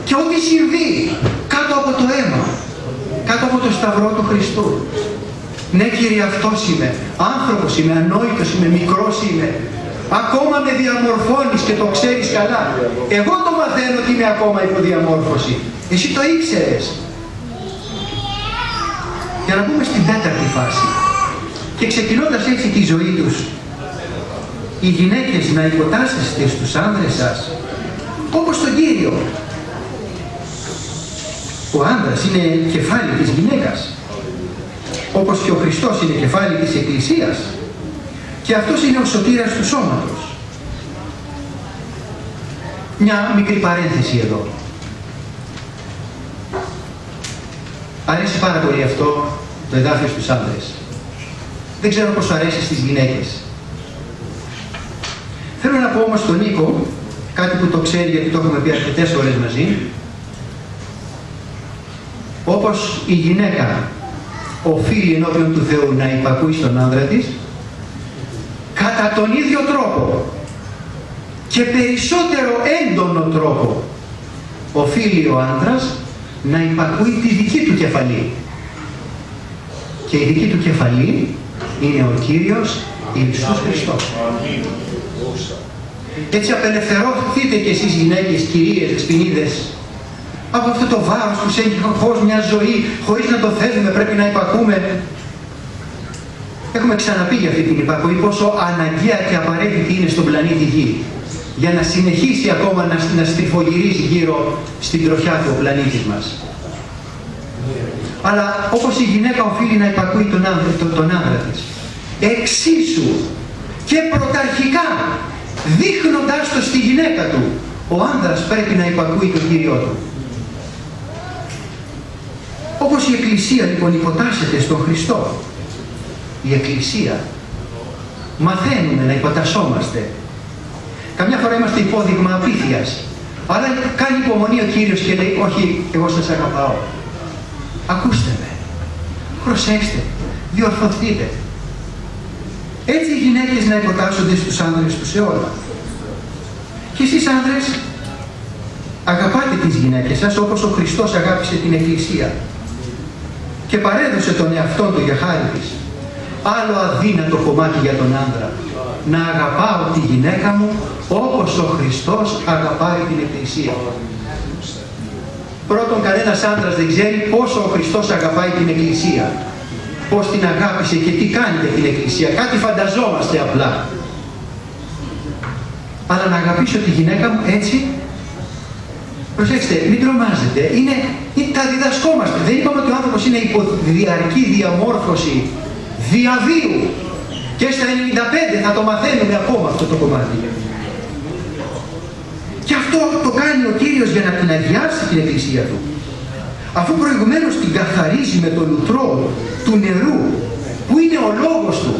και ό,τι συμβεί κάτω από το αίμα, κάτω από το σταυρό του Χριστού. Ναι Κύριε, αυτός είμαι, άνθρωπος είμαι, ανόητος είμαι, μικρός είμαι. Ακόμα με διαμορφώνεις και το ξέρεις καλά. Εγώ το μαθαίνω ότι είμαι ακόμα υποδιαμόρφωση. Εσύ το ήξερες. Για να πούμε στην τέταρτη φάση. Και ξεκινώντας έτσι τη ζωή τους, οι γυναίκες να υποτάσσεστε στους άνδρες σας, όπως τον Κύριο. Ο άνδρας είναι κεφάλι της γυναίκας, όπως και ο Χριστός είναι κεφάλι της Εκκλησίας. Και αυτός είναι ο σωτήρας του σώματος. Μια μικρή παρένθεση εδώ. Αρέσει πάρα πολύ αυτό το εδάφιο στους άντρες. Δεν ξέρω πώς αρέσει στις γυναίκες. Θέλω να πω όμως στον Νίκο, κάτι που το ξέρει γιατί το έχουμε πει αρκετές φορές μαζί, όπως η γυναίκα οφείλει ενώπιον του Θεού να υπακούει στον άνδρα της, κατά τον ίδιο τρόπο και περισσότερο έντονο τρόπο οφείλει ο άντρας να υπακούει τη δική του κεφαλή. Και η δική του κεφαλή είναι ο Κύριος Ιησούς Χριστός. Έτσι απελευθερωθείτε κι εσείς γυναίκες, κυρίες, ξυπνίδες, από αυτό το βάρος που σε έχει μια ζωή χωρίς να το θέλουμε, πρέπει να υπακούμε. Έχουμε ξαναπεί για αυτή την υπακοή πόσο αναγκαία και απαραίτητη είναι στον πλανήτη Γη για να συνεχίσει ακόμα να στριφογυρίζει γύρω στην τροχιά του ο πλανήτης μας. Αλλά όπως η γυναίκα οφείλει να υπακούει τον άντρα της, εξίσου και πρωταρχικά δείχνοντάς το στη γυναίκα του, ο άνδρας πρέπει να υπακούει τον Κύριό του. Όπως η Εκκλησία λοιπόν υποτάσσεται στον Χριστό, η Εκκλησία, μαθαίνουμε να υποτασσόμαστε. Καμιά φορά είμαστε υπόδειγμα απίθειας, αλλά κάνει υπομονή ο Κύριος και λέει, όχι, εγώ σας αγαπάω. Ακούστε με, προσέξτε, διορθωθείτε. Έτσι οι γυναίκες να υποτάσσονται στους άνδρες τους σε όλα. Και εσείς άνδρες, αγαπάτε τις γυναίκες σας όπως ο Χριστός αγάπησε την Εκκλησία και παρέδωσε τον εαυτό του για χάρη της. Άλλο αδύνατο κομμάτι για τον άντρα. Να αγαπάω τη γυναίκα μου όπως ο Χριστός αγαπάει την Εκκλησία. Πρώτον, κανένας άντρας δεν ξέρει πόσο ο Χριστός αγαπάει την Εκκλησία. Πώς την αγάπησε και τι κάνει για την Εκκλησία. Κάτι φανταζόμαστε απλά. Αλλά να αγαπήσω τη γυναίκα μου έτσι, προσέξτε, μην τρομάζετε. Τα διδασκόμαστε. Δεν είπαμε ότι ο άνθρωπος είναι υπό διαρκή διαμόρφωση διαβίου. Και στα 95 θα το μαθαίνουμε ακόμα αυτό το κομμάτι. Και αυτό το κάνει ο Κύριος για να την αγιάσει την Εκκλησία του. Αφού προηγουμένως την καθαρίζει με το λουτρό του νερού που που είναι ο λόγος του.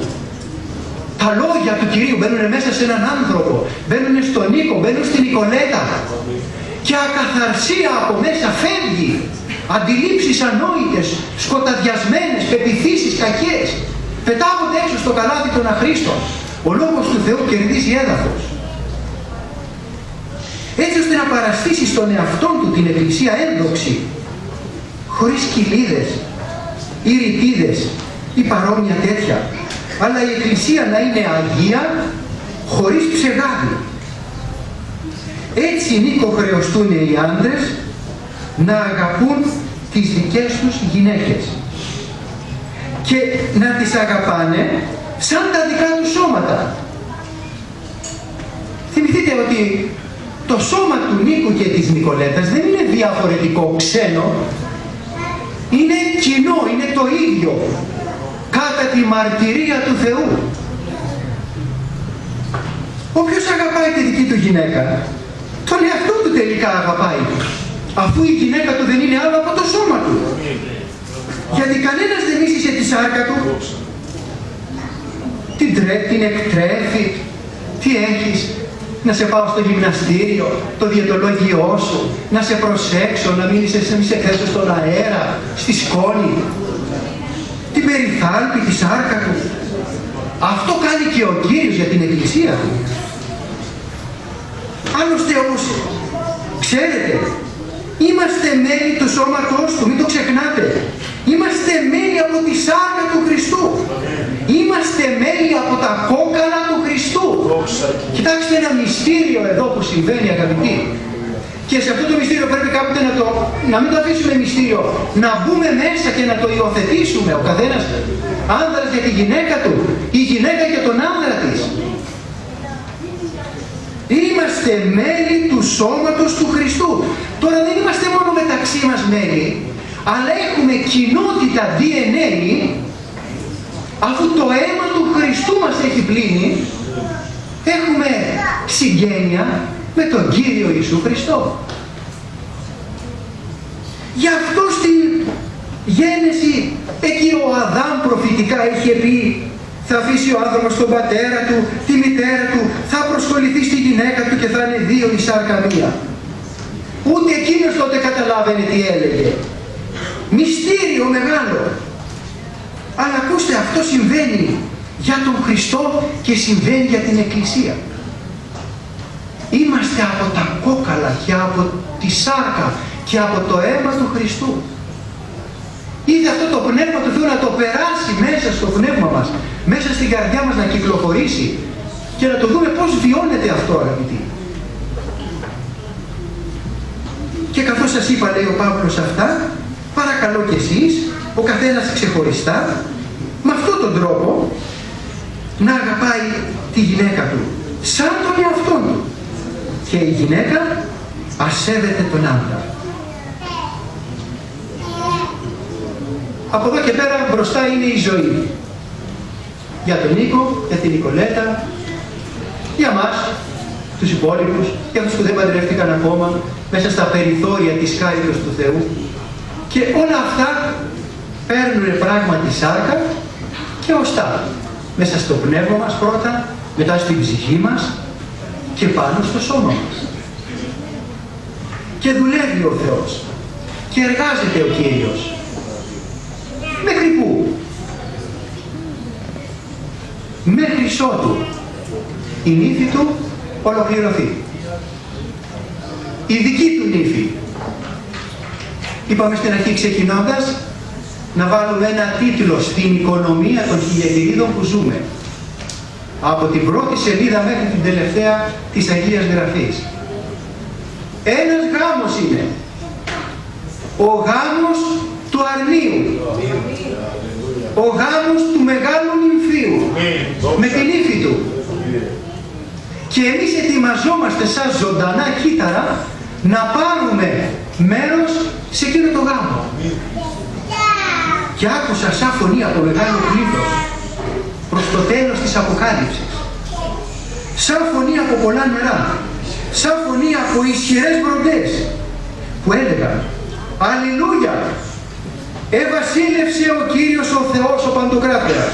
Τα λόγια του Κυρίου μπαίνουν μέσα σε έναν άνθρωπο, μπαίνουν στον Νίκο, μπαίνουν στην Νικολέτα και ακαθαρσία από μέσα φεύγει. Αντιλήψεις ανόητες, σκοταδιασμένες, πεποιθήσεις κακές πετάγονται έξω στο καλάθι των αχρήστων. Ο λόγος του Θεού κερδίζει έδαφος, έτσι ώστε να παραστήσει στον εαυτόν του την Εκκλησία ένδοξη, χωρίς κοιλίδες ή ρητίδες ή παρόμοια τέτοια, αλλά η Εκκλησία να είναι αγία, χωρίς ψεγάδι. Έτσι Νίκο χρεωστούν οι άντρες να αγαπούν τις δικές τους γυναίκες και να τις αγαπάνε σαν τα δικά τους σώματα. Θυμηθείτε ότι το σώμα του Νίκου και της Νικολέτας δεν είναι διαφορετικό, ξένο, είναι κοινό, είναι το ίδιο, κατά τη μαρτυρία του Θεού. Όποιος αγαπάει τη δική του γυναίκα, τον εαυτό του τελικά αγαπάει, αφού η γυναίκα του δεν είναι άλλο από το σώμα του. Γιατί κανένας δεν μίσησε τη σάρκα του, την εκτρέφει, τι έχεις, να σε πάω στο γυμναστήριο, το διαιτολόγιό σου, να σε προσέξω, να μην σε θέσω στον αέρα, στη σκόνη, την περιθάλπη, τη σάρκα του. Αυτό κάνει και ο Κύριος για την Εκκλησία του. Άλλωστε όμως, ξέρετε, είμαστε μέλη του σώματός του, μην το ξεχνάτε. Είμαστε μέλη από τη σάρκα του Χριστού. Είμαστε μέλη από τα κόκαλα του Χριστού. Κοιτάξτε ένα μυστήριο εδώ που συμβαίνει, αγαπητοί. Και σε αυτό το μυστήριο πρέπει κάποτε να μην το αφήσουμε μυστήριο, να μπούμε μέσα και να το υιοθετήσουμε. Ο καθένας άνδρας για τη γυναίκα του, η γυναίκα για τον άνδρα της. Είμαστε μέλη του σώματος του Χριστού. Τώρα δεν είμαστε μόνο μεταξύ μας μέλη, αλλά έχουμε κοινότητα DNA, αφού το αίμα του Χριστού μας έχει πλύνει, έχουμε συγγένεια με τον Κύριο Ιησού Χριστό. Γι' αυτό στην Γένεση, εκεί ο Αδάμ προφητικά είχε πει, θα αφήσει ο άνθρωπος τον πατέρα του, τη μητέρα του, θα προσχοληθεί στη γυναίκα του και θα είναι δύο η σάρκα μία. Ούτε εκείνος τότε καταλάβαινε τι έλεγε. Μυστήριο μεγάλο. Αλλά ακούστε, αυτό συμβαίνει για τον Χριστό και συμβαίνει για την Εκκλησία. Είμαστε από τα κόκαλα και από τη σάρκα και από το αίμα του Χριστού. Είδε αυτό το πνεύμα του Θεού να το περάσει μέσα στο πνεύμα μας, μέσα στην καρδιά μας να κυκλοφορήσει και να το δούμε πώς βιώνεται αυτό, αγαπητοί. Και καθώς σας είπα, λέει ο Παύλος αυτά, παρακαλώ κι εσείς, ο καθένας ξεχωριστά, με αυτόν τον τρόπο να αγαπάει τη γυναίκα του σαν τον εαυτό του και η γυναίκα ας σέβεται τον άντρα. Από εδώ και πέρα μπροστά είναι η ζωή. Για τον Νίκο, για την Νικολέτα, για μας, τους υπόλοιπους, για αυτούς που δεν παντρεύτηκαν ακόμα, μέσα στα περιθώρια της χάριτος του Θεού. Και όλα αυτά παίρνουν πράγματι σάρκα και οστά. Μέσα στο πνεύμα μας πρώτα, μετά στην ψυχή μας και πάνω στο σώμα μας. Και δουλεύει ο Θεός και εργάζεται ο Κύριος. Μέχρι πού? Μέχρι ότου η νύφη του ολοκληρωθεί. Η δική του νύφη. Είπαμε στην αρχή ξεκινώντας να βάλουμε ένα τίτλο στην οικονομία των χιλιατηρίδων που ζούμε. Από την πρώτη σελίδα μέχρι την τελευταία της Αγίας Γραφής. Ένας γάμος είναι. Ο γάμος του αρνίου. Ο γάμος του μεγάλου νυμφίου. Με την ύφη του. Και εμείς ετοιμαζόμαστε σαν ζωντανά κύτταρα να πάρουμε μέρος σε εκείνο το γάμο. Και άκουσα σαν φωνή από μεγάλο πλήθος προς το τέλος της Αποκάλυψης. Σαν φωνή από πολλά νερά. Σαν φωνή από ισχυρές βροντές που έλεγαν Αλληλούια! Εβασίλευσε ο Κύριος ο Θεός ο Παντοκράτορας.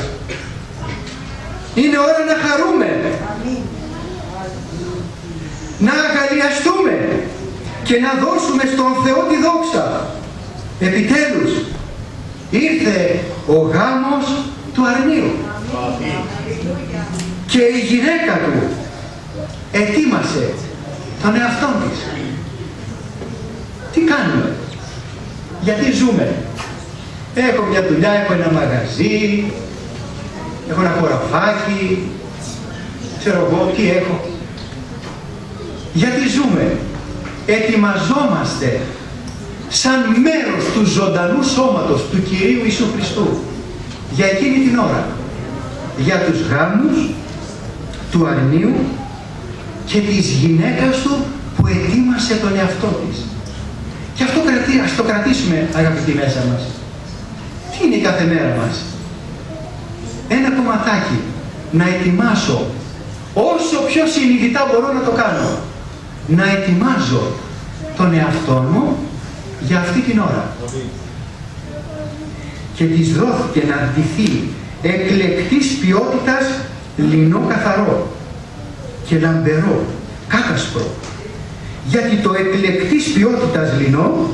Είναι ώρα να χαρούμε, να αγαλιαστούμε και να δώσουμε στον Θεό τη δόξα. Επιτέλους ήρθε ο γάμος του αρνίου και η γυναίκα του ετοίμασε τον εαυτό της. Τι κάνουμε? Γιατί ζούμε? Έχω μια δουλειά, έχω ένα μαγαζί, έχω ένα χωραφάκι, ξέρω εγώ τι έχω. Γιατί ζούμε? Ετοιμαζόμαστε σαν μέρος του ζωντανού σώματος του Κυρίου Ιησού Χριστού για εκείνη την ώρα, για τους γάμους του αρνίου και της γυναίκας του που ετοίμασε τον εαυτό της. Και αυτό ας το κρατήσουμε, αγαπητοί, μέσα μας. Τι είναι η κάθε μέρα μας? Ένα κομματάκι να ετοιμάσω, όσο πιο συνειδητά μπορώ να το κάνω, να ετοιμάζω τον εαυτό μου για αυτή την ώρα. Και της δόθηκε να ντυθεί εκλεκτής ποιότητας λινό καθαρό και λαμπερό, κάτασπρο. Γιατί το εκλεκτής ποιότητας λινό,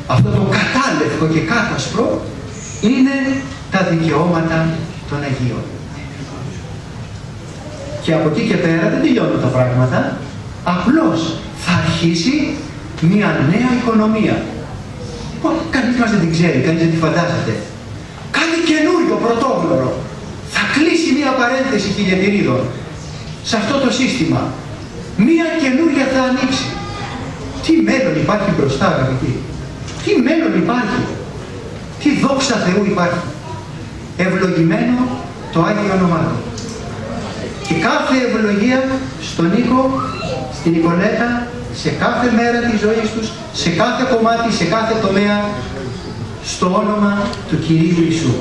αυτό το κατάλευκο και κάτασπρο, είναι τα δικαιώματα των Αγίων. Και από εκεί και πέρα δεν τελειώνουν τα πράγματα, απλώς θα αρχίσει μια νέα οικονομία. Κανείς μας δεν την ξέρει, κανείς δεν τη φαντάζεται. Κάτι καινούριο, πρωτόγνωρο. Θα κλείσει μια παρένθεση χιλιετηρίδων σε αυτό το σύστημα. Μια καινούρια θα ανοίξει. Τι μέλλον υπάρχει μπροστά, αγαπητοί? Τι μέλλον υπάρχει? Τι δόξα Θεού υπάρχει? Ευλογημένο το Άγιο όνομά Του. Και κάθε ευλογία στον Νίκο, στην Νικολέτα, σε κάθε μέρα της ζωής τους, σε κάθε κομμάτι, σε κάθε τομέα, στο όνομα του Κυρίου Ιησού.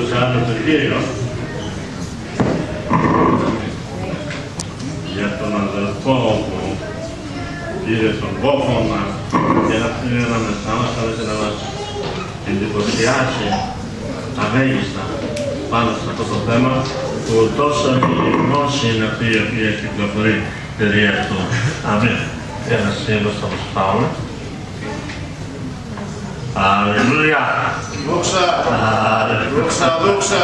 Ευχαριστούμε τον Κύριο για τον αδελφό που πήρε τον κόπο μας και να φύγει ανάμεσά μας, να μας εντυπωσιάσει τα μέγιστα πάνω σε αυτό το θέμα, που τόσο η γνώση είναι αυτή η οποία κυκλοφορεί περί αυτού. Αμήν. Ένα σύντος θα μας πάμε. Αλληλούια! Δόξα! Δόξα! Δόξα!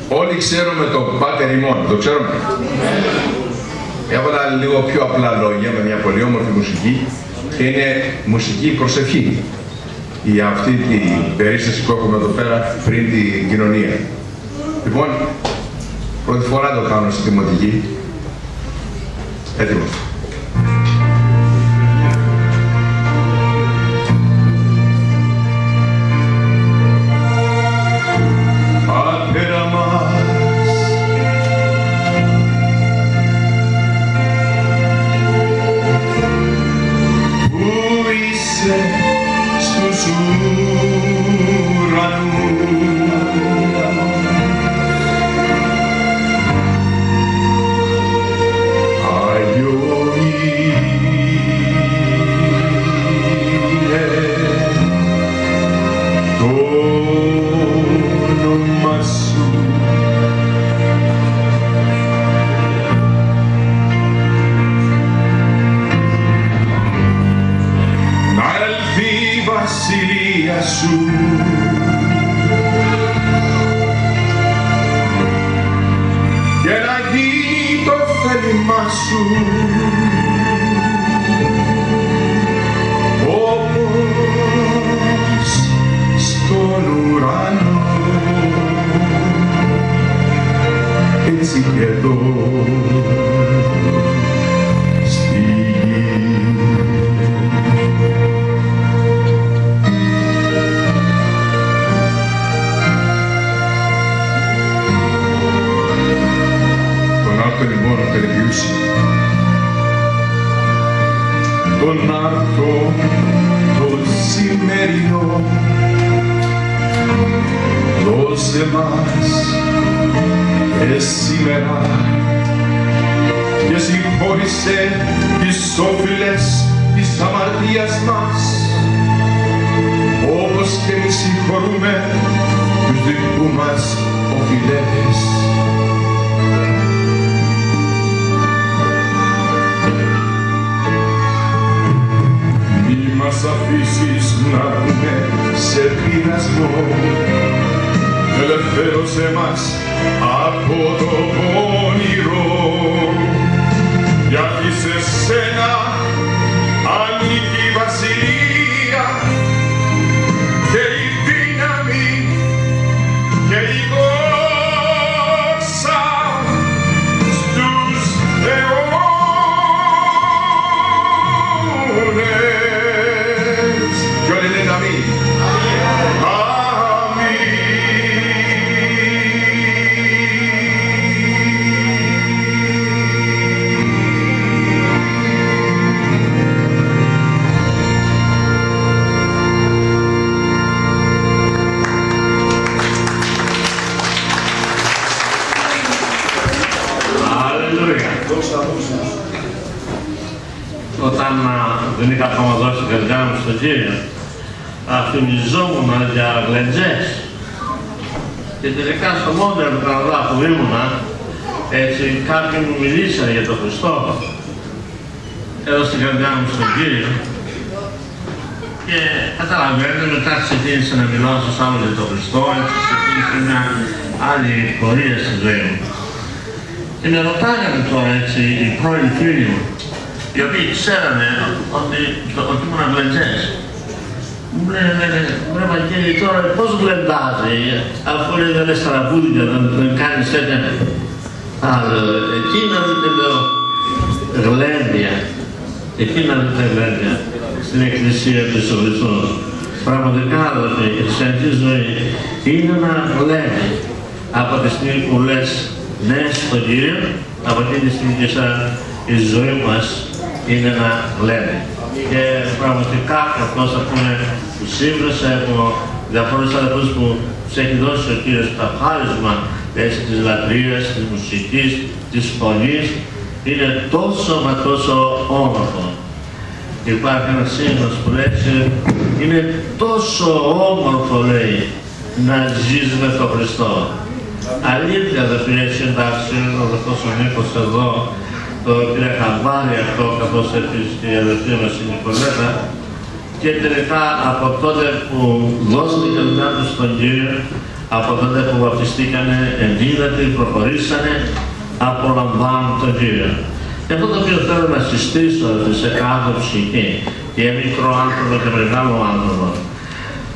Όλοι ξέρουμε τον Πάτερ ημών, το ξέρουμε. Έβαλα λίγο πιο απλά λόγια με μια πολύ όμορφη μουσική και είναι μουσική προσευχή για αυτή την περίσταση που έχουμε εδώ πέρα πριν την κοινωνία. Λοιπόν, πρώτη φορά το κάνω στη δημοτική. Έτοιμος. Πατέρα μας, που είσαι στους βασιλεία σου, και να γίνει το θέλημά σου, όπως στον ουρανό, έτσι και εδώ στη γη. το σημερινό. Δώσε μας και σήμερα και συγχώρησε τις όφυλες της αμαρτίας μας, όπως και εμείς συγχωρούμε τους δικούς μας οφειλέτες. Μη μας αφήσεις να μπούμε σε πειρασμό, ελευθέρωσέ μας από το πόνηρο, γιατί σε σένα ανήκει η βασιλεία και η δύναμη και η δόξα στους αιώνες. Κι όλοι λένε αμήν. Όταν δεν είχα ακόμα δώσει την καρδιά μου στον Κύριο, αφημιζόμουν για γλεντζές. Και τελικά στο Μόντερ του Καναδά που ήμουνα, έτσι κάποιοι μου μιλήσαν για τον Χριστό. Έδωσα την καρδιά μου στον Κύριο και καταλαβαίνετε, μετά ξεκίνησα να μιλάω στους άλλους για τον Χριστό, έτσι ξεκίνησε μια άλλη πορεία στη ζωή μου. Και με ρωτάγανε τώρα έτσι οι πρώην φίλοι μου, οι οποίοι ξέρανε ότι ήμουν γλεντζές. Μου λένε, βρε Βαγγέλη, τώρα πώς γλεντάζει, αφού δεν λες τραγούδια, δεν κάνεις τέτοια. Εκεί να δείτε, λέω, γλέντια. Εκεί να δείτε γλέντια, στην Εκκλησία του Χριστού. Πραγματικά, αδελφοί, η χριστιανική ζωή είναι ένα γλέντι. Από τη στιγμή που λες ναι στον Κύριο, από εκείνη τη στιγμή και η ζωή μας είναι ένα γλέντι. Και πραγματικά αυτός θα πούμε που σύμβρεσε από διαφόρους αδελφούς που τους έχει δώσει ο Κύριος το χάρισμα της λατρείας, της μουσικής, της φωνής, είναι τόσο μα τόσο όμορφο. Υπάρχει ένα σύγχρονος που λέει, είναι τόσο όμορφο, λέει, να ζεις με τον Χριστό. Αλήθεια, αδελφοί, έτσι εντάξει, ο αδελφός ο Νίκος εδώ, το πήρε χαμπάρι αυτό, καθώς έρθει η αδελφή μας η Νικολέτα, και τελικά από τότε που δώσανε την καρδιά τους στον Κύριο, από τότε που βαπτιστήκανε, ενίδατοι, προχωρήσανε, απολαμβάνουν τον Κύριο. Και αυτό το οποίο θέλω να συστήσω σε κάθε ψυχή, και μικρό άνθρωπο και μεγάλο άνθρωπο,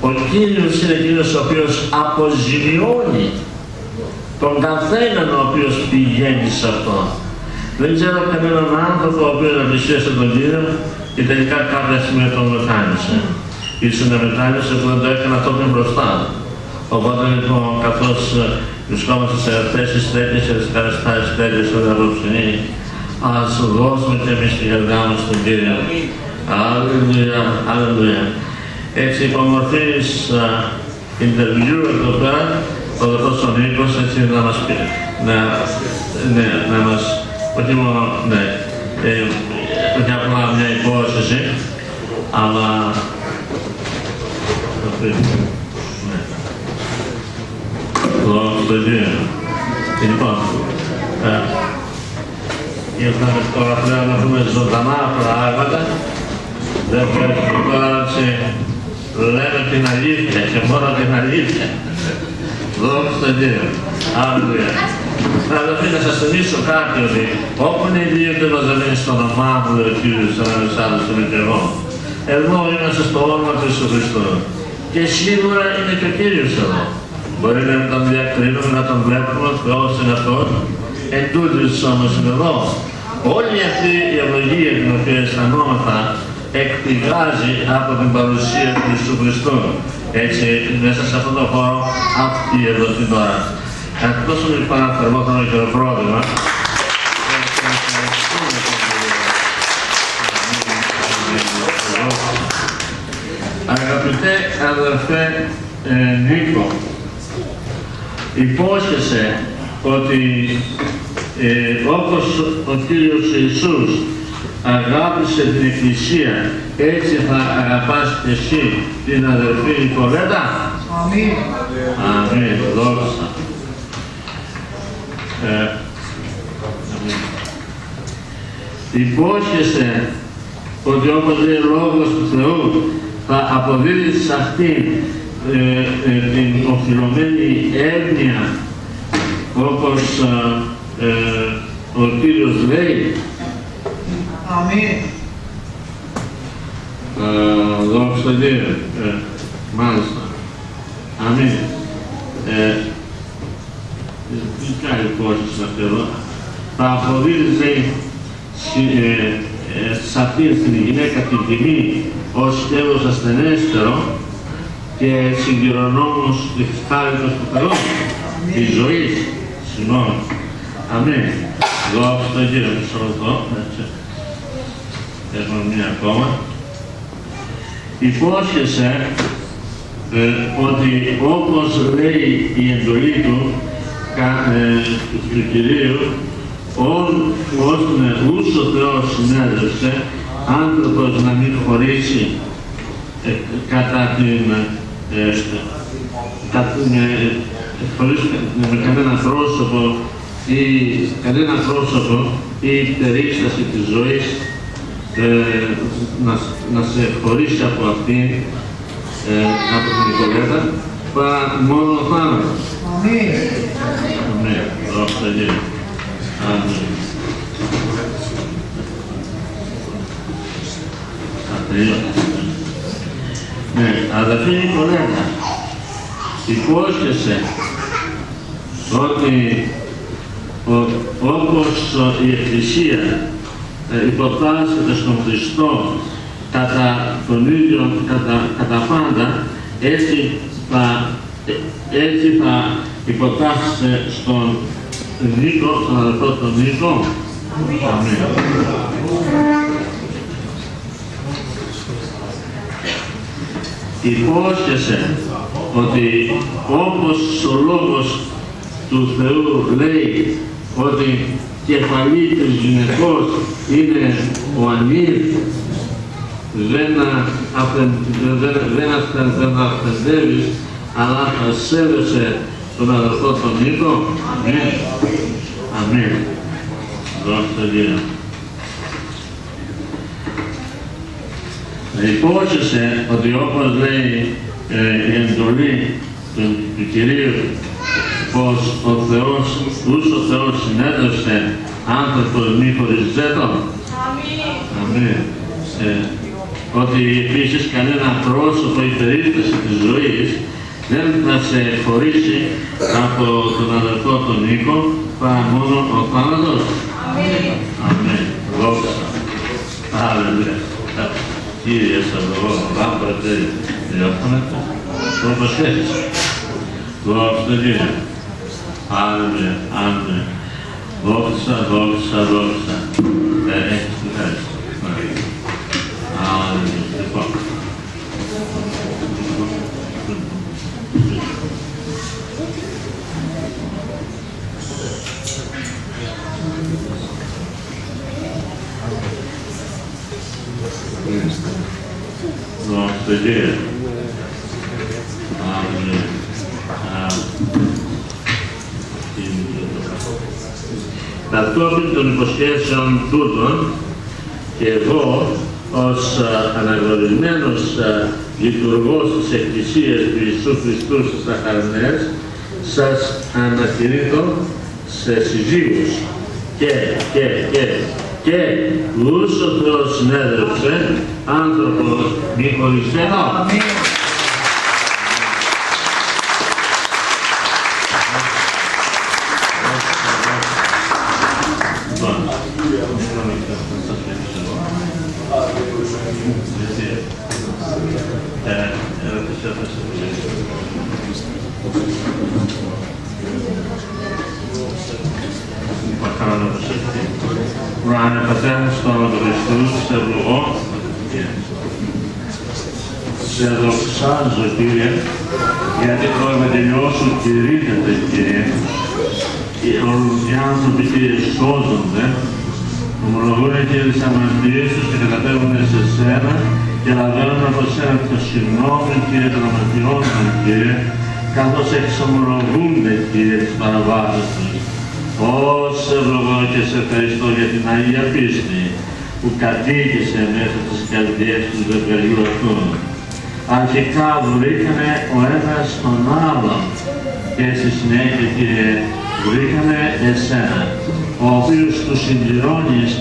ο Κύριος είναι εκείνος ο οποίος αποζημιώνει τον καθέναν ο οποίος πηγαίνει σε αυτό. Δεν ξέρω κανέναν άνθρωπο ο οποίος να πλησίασε τον Κύριο και τελικά κάποια στιγμή τον μετάνιωσε. Ήσουν μετάνιωσε που δεν το έκανα τότε μπροστά. Οπότε λοιπόν, καθώς βρισκόμαστε σε αυτές τις τέτοιες και τις καταστάσεις τέτοιες εδώ απόψινή, ας δώσουμε και εμείς την καρδιά μας στον Κύριο. Αλληλούια, αλληλούια. Έτσι υπομορφής interview εδώ πέρα, ο αδελφός ο Νίκος, έτσι να μας πει, να μας, όχι μόνο, ναι, όχι απλά μια υπόσχεση, αλλά, ναι, το Κύριο. Λοιπόν, ήρθαμε τώρα πλέον να πούμε ζωντανά πράγματα, δεν πρέπει τώρα να λέμε την αλήθεια και μόνο την αλήθεια. Δόξα τω Κύριο. Αλληλούια. Αδελφοί, να σας θυμίσω κάτι, ότι όπου είναι οι δύο τελωζεμένοι στο όνομά μου, λέει ο Κύριος, ανάμεσά τους είμαι και εγώ. Εδώ είμαστε στο όνομα του Ιησού Χριστού. Και σίγουρα είναι και ο Κύριος εδώ. Μπορεί να τον διακρίνουμε, να τον βλέπουμε, ο Θεός είναι αυτός. Εν τούτης όμως είναι εδώ. Όλη αυτή η ευλογία την οποία αισθανόμεθα εκπηγάζει από την παρουσία του Ιησού Χριστού. Έτσι, μέσα σε αυτόν τον χώρο, αυτή εδώ την ώρα. Εκτός μου υπάρχει θερμόθανο και το πρόβλημα. Αγαπητέ αδερφέ Νίκο, υπόσχεσαι ότι όπως ο Κύριος Ιησούς αγάπησε την Εκκλησία, έτσι θα αγαπάς και εσύ την αδερφή Νικολέτα. Αμήν. Αμήν. Δόξα. Υπόσχεσαι ότι όπως λέει ο Λόγος του Θεού θα αποδίδεις σε αυτήν την οφειλωμένη έγνοια, όπως ο Κύριος λέει. Αμήν. Δόξα τω Κύριε. Μάλιστα. Αμήν. Τι κάνει υπόσχεση αυτή εδώ. Θα αποδίδεις, λέει, σε αυτήν την γυναίκα την τιμή ως σκεύος ασθενέστερο και συγκυρωνόμος της χάριτος του Θεού, της ζωής. Συγγνώμη. Αμήν. Δόξα τω Κύριε. Μισό λεπτό. Έχουμε μία ακόμα. Υπόσχεσαι ότι όπως λέει η εντολή του Κυρίου, ώστε ούς ο Θεός συνέδρευσε, άνθρωπος να μην χωρίσει με κανένα πρόσωπο ή περίσταση της ζωής, να σε χωρίσει από αυτήν, από την Νικολέτα, παρά μόνο ο θάνατος. Αμήν. Αμήν. Δόξα τω Κύριε. Αμήν. Ναι, αδερφή Νικολέτα, υπόσχεσαι ότι όπως η Εκκλησία υποτάσσεται στον Χριστό κατά τον ίδιο, κατά πάντα, έτσι θα υποτάσσεται στον Νίκο, στον αδελφό τον Νίκο. Αμήν. Υπόσχεσαι ότι όπως ο Λόγος του Θεού λέει ότι κεφαλή της γυναικός είναι ο ανήρ, δεν αυθεντεύεις, αλλά θα σέβεσαι τον αδελφό τον Νίκο. Αμήν. Αμήν. Δόξα τω Κύριε. Υπόσχεσαι ότι όπως λέει η εντολή του Κυρίου, πως ο Θεός, ούς ο Θεός συνέδρευσε, άνθρωπος μη χωριζέτων. Αμήν. Ότι επίσης κανένα πρόσωπο ή περίσταση της ζωής δεν θα σε χωρίσει από τον αδελφό τον Νίκο, παρά μόνο ο θάνατος. Αμήν. Δόξα. Αλληλούια. Κύριε Σαββαγό, λάμπρατε, διόφωνετε, όπως θέλεις. Δόξα τω Κύριε. Αλληλούια. Αμήν. Δόξα, δόξα, δόξα. Έχεις τη χάρη. Αλληλούια. Λοιπόν. Δόξα τω Κύριε. Αμήν. Κατόπιν των υποσχέσεων τούτων, και εγώ ως αναγνωρισμένος λειτουργός της Εκκλησίας του Ιησού Χριστού στις Σαχαρνές, σας ανακηρύττω σε συζύγους και ούς ο Θεός συνέδρευσε, άνθρωπος μη χωρισμένο. Πατέρα μου, στο όνομα του Χριστού, σε ευλογώ. Σε δοξάζω, Κύριε, γιατί το ευαγγελιό σου κηρύττεται, Κύριε. Οι άνθρωποι, Κύριε, σώζονται, ομολογούν, Κύριε, τις αμαρτίες τους και καταπέμπουν σε σένα και λαβαίνουν από σένα το συγγνώμη, Κύριε, των αμαρτιών των, Κύριε, καθώς εξομολογούνται, Κύριε, τις παραβάσεις τους. Σε ευλογώ και σε ευχαριστώ για την Αγία πίστη που κατοίκησε μέσα στις καρδιές του ζευγαριού αυτού. Αρχικά βρήκανε ο ένας τον άλλον και στη συνέχεια, Κύριε, βρήκανε εσένα, ο οποίος τους συμπληρώνεις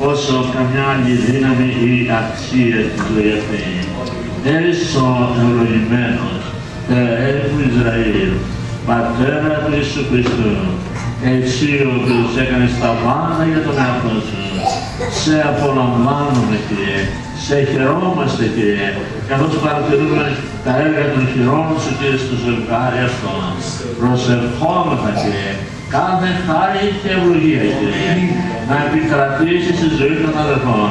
όσο καμιά άλλη δύναμη ή αξία στη ζωή αυτή. Έρης ο ευλογημένος, Θεέ του Ισραήλ, Πατέρα του Ιησού Χριστού, εσύ ο οποίος έκανες τα πάντα για τον εαυτό σου. Σε απολαμβάνουμε, Κύριε, σε χαιρόμαστε, Κύριε, καθώς παρατηρούμε τα έργα των χειρών σου, Κύριε, στο ζευγάρι αυτό. Προσευχόμεθα, Κύριε, κάθε χάρη και ευλογία, Κύριε, να επικρατήσει στη ζωή των αδελφών.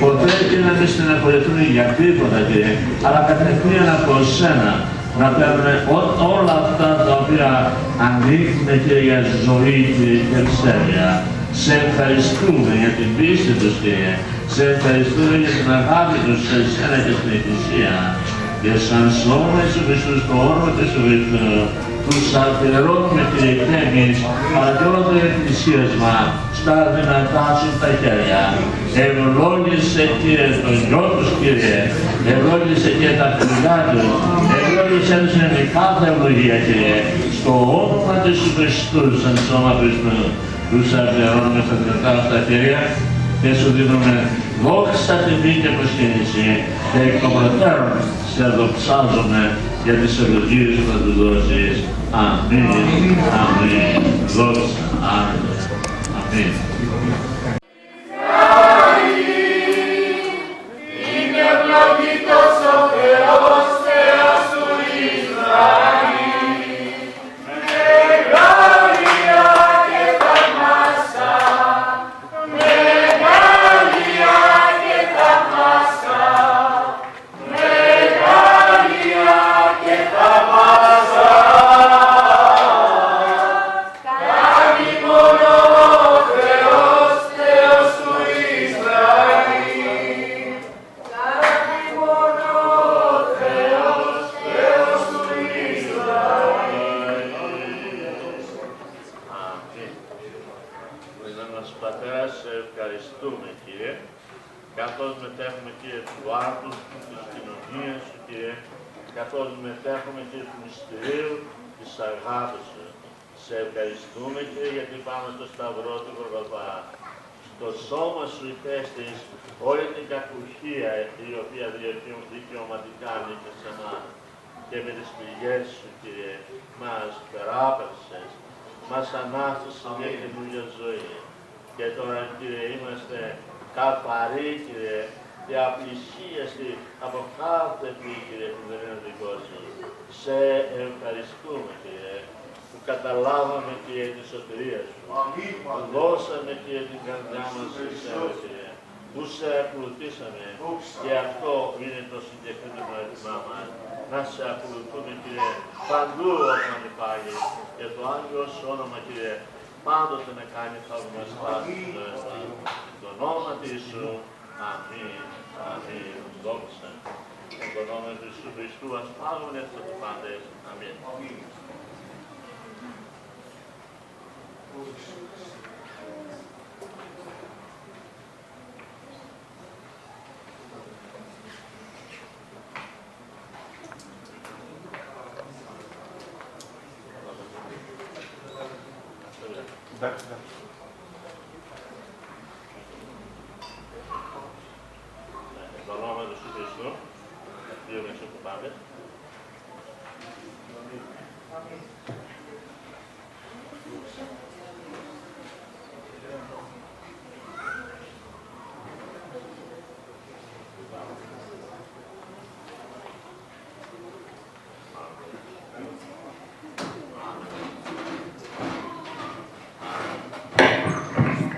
Ποτέ, Κύριε, να μην στεναχωρηθούν για τίποτα, Κύριε, αλλά κατευθείαν από σένα να παίρνουν όλα αυτά τα οποία ανοίγουν, Κύριε, για ζωή, Κύριε, και ευσέβεια. Σε ευχαριστούμε για την πίστη τους, Κύριε. Σε ευχαριστούμε για την αγάπη τους σε εσένα και στην Εκκλησία. Και σαν σώμα Ιησού Χριστού, στο όνομα του Ιησού Χριστού, τους αφιερώνουμε, Κύριε, και εμείς, αλλά και όλο το εκκλησίασμα, στα δυνατά σου τα χέρια. Ευλόγησε, Κύριε, τον γιο τους, Κύριε. Ευλόγησε και τα παιδιά τους. Ευλόγησε τους με κάθε ευλογία, Κύριε. Στο όνομα του Ιησού Χριστού, σαν σώμα Χριστού, τους αφιερώνουμε στα δυνατά στα χέρια και σου δίνουμε δόξα, τιμή και προσκύνηση και εκ των προτέρων σε δοξάζομαι για τις ευλογίες που θα τους δώσεις. Αμήν, αμήν, δόξα, αμήν, αμήν. Σε ευχαριστούμε, Κύριε, γιατί πάμε στο σταυρό του Γολγοθά. Στο σώμα σου υπέστης όλη την κακουχία η οποία δικαιωματικά ανήκει σε εμάς. Και με τις πληγές σου, Κύριε, μας περάπευσες, μας ανάστασες μια καινούργια ζωή. Και τώρα, Κύριε, είμαστε καθαροί, Κύριε, και απλησίαστοι από κάθε πληγή, Κύριε, που δεν είναι δικό σου. Σε ευχαριστούμε, Κύριε, που καταλάβαμε, Κύριε, τη σωτηρία σου. Που δώσαμε, Κύριε, την καρδιά μας σε εσένα, Κύριε. Που σε ακολουθήσαμε. Και αυτό είναι το συγκεκριμένο αριθμά μας. Να σε ακολουθούμε, Κύριε, παντού όταν υπάρχει. Και το Άγιο σου όνομα, Κύριε, πάντοτε να κάνει θαυμαστά στο όνομα του Ιησού. Αμήν. Αμήν. Δόξα. Εν το όνομα του Ιησού Χριστού, ας πάγουμε αυτό το πάντες. Αμήν. Το όνομα του Ιησού Χριστού, δύο μισό που πάμε.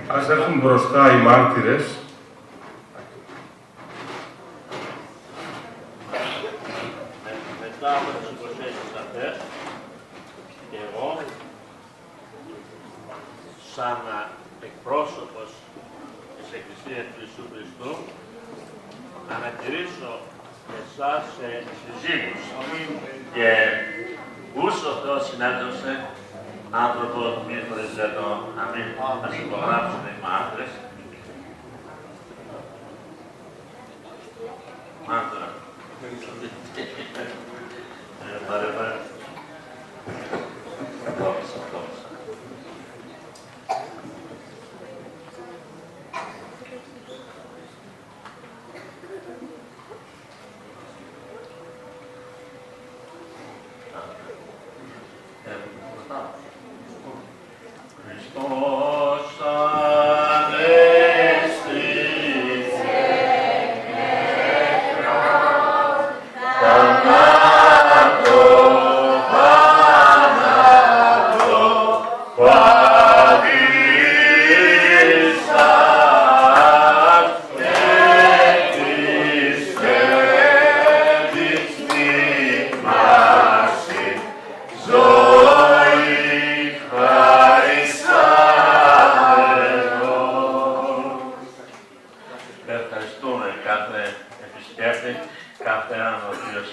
Ας έρθουν μπροστά οι μάρτυρες μετά από τις υποθέσεις αυτές, και εγώ, σαν εκπρόσωπος της Εκκλησίας του Ιησού Χριστού, να ανακηρύσω εσάς σε συζύγους και ούσο Θεός συνέδωσε άνθρωπο μη χωριζέτο, να μην μας υπογράψουν οι μάρτυρες. Μάρτυρα. Πάρε. Δόξα. Χριστός Ανέστη, θανάτω, παδίσας, Χριστέ, δείχνημασι, ζωή ευχαριστούμε κάθε επισκέπτη, κάθε έναν ο οποίος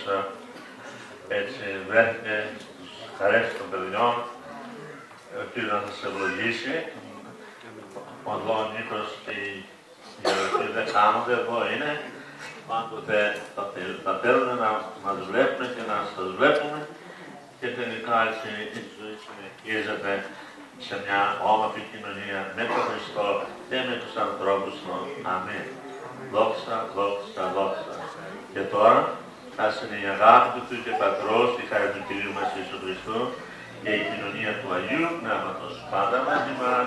έτσι βρέθηκε στους χαρές των παιδιών, ο οποίος να σας ευλογήσει. Ο Δόν Νίκος και οι γεροντοί δεν χάνονται, εδώ είναι. Πάντοτε θα θέλουν να μας βλέπουν και να σας βλέπουμε και τελικά έτσι η ζωή συνεχίζεται σε μια όμορφη κοινωνία με τον Χριστό και με τους ανθρώπους του. Αμήν. Δόξα. Και τώρα, ας είναι η αγάπη του Θεού και Πατρός, η χάρη του Κυρίου μας Ιησού Χριστού και η κοινωνία του Αγίου Πνεύματος πάντα μαζί μας.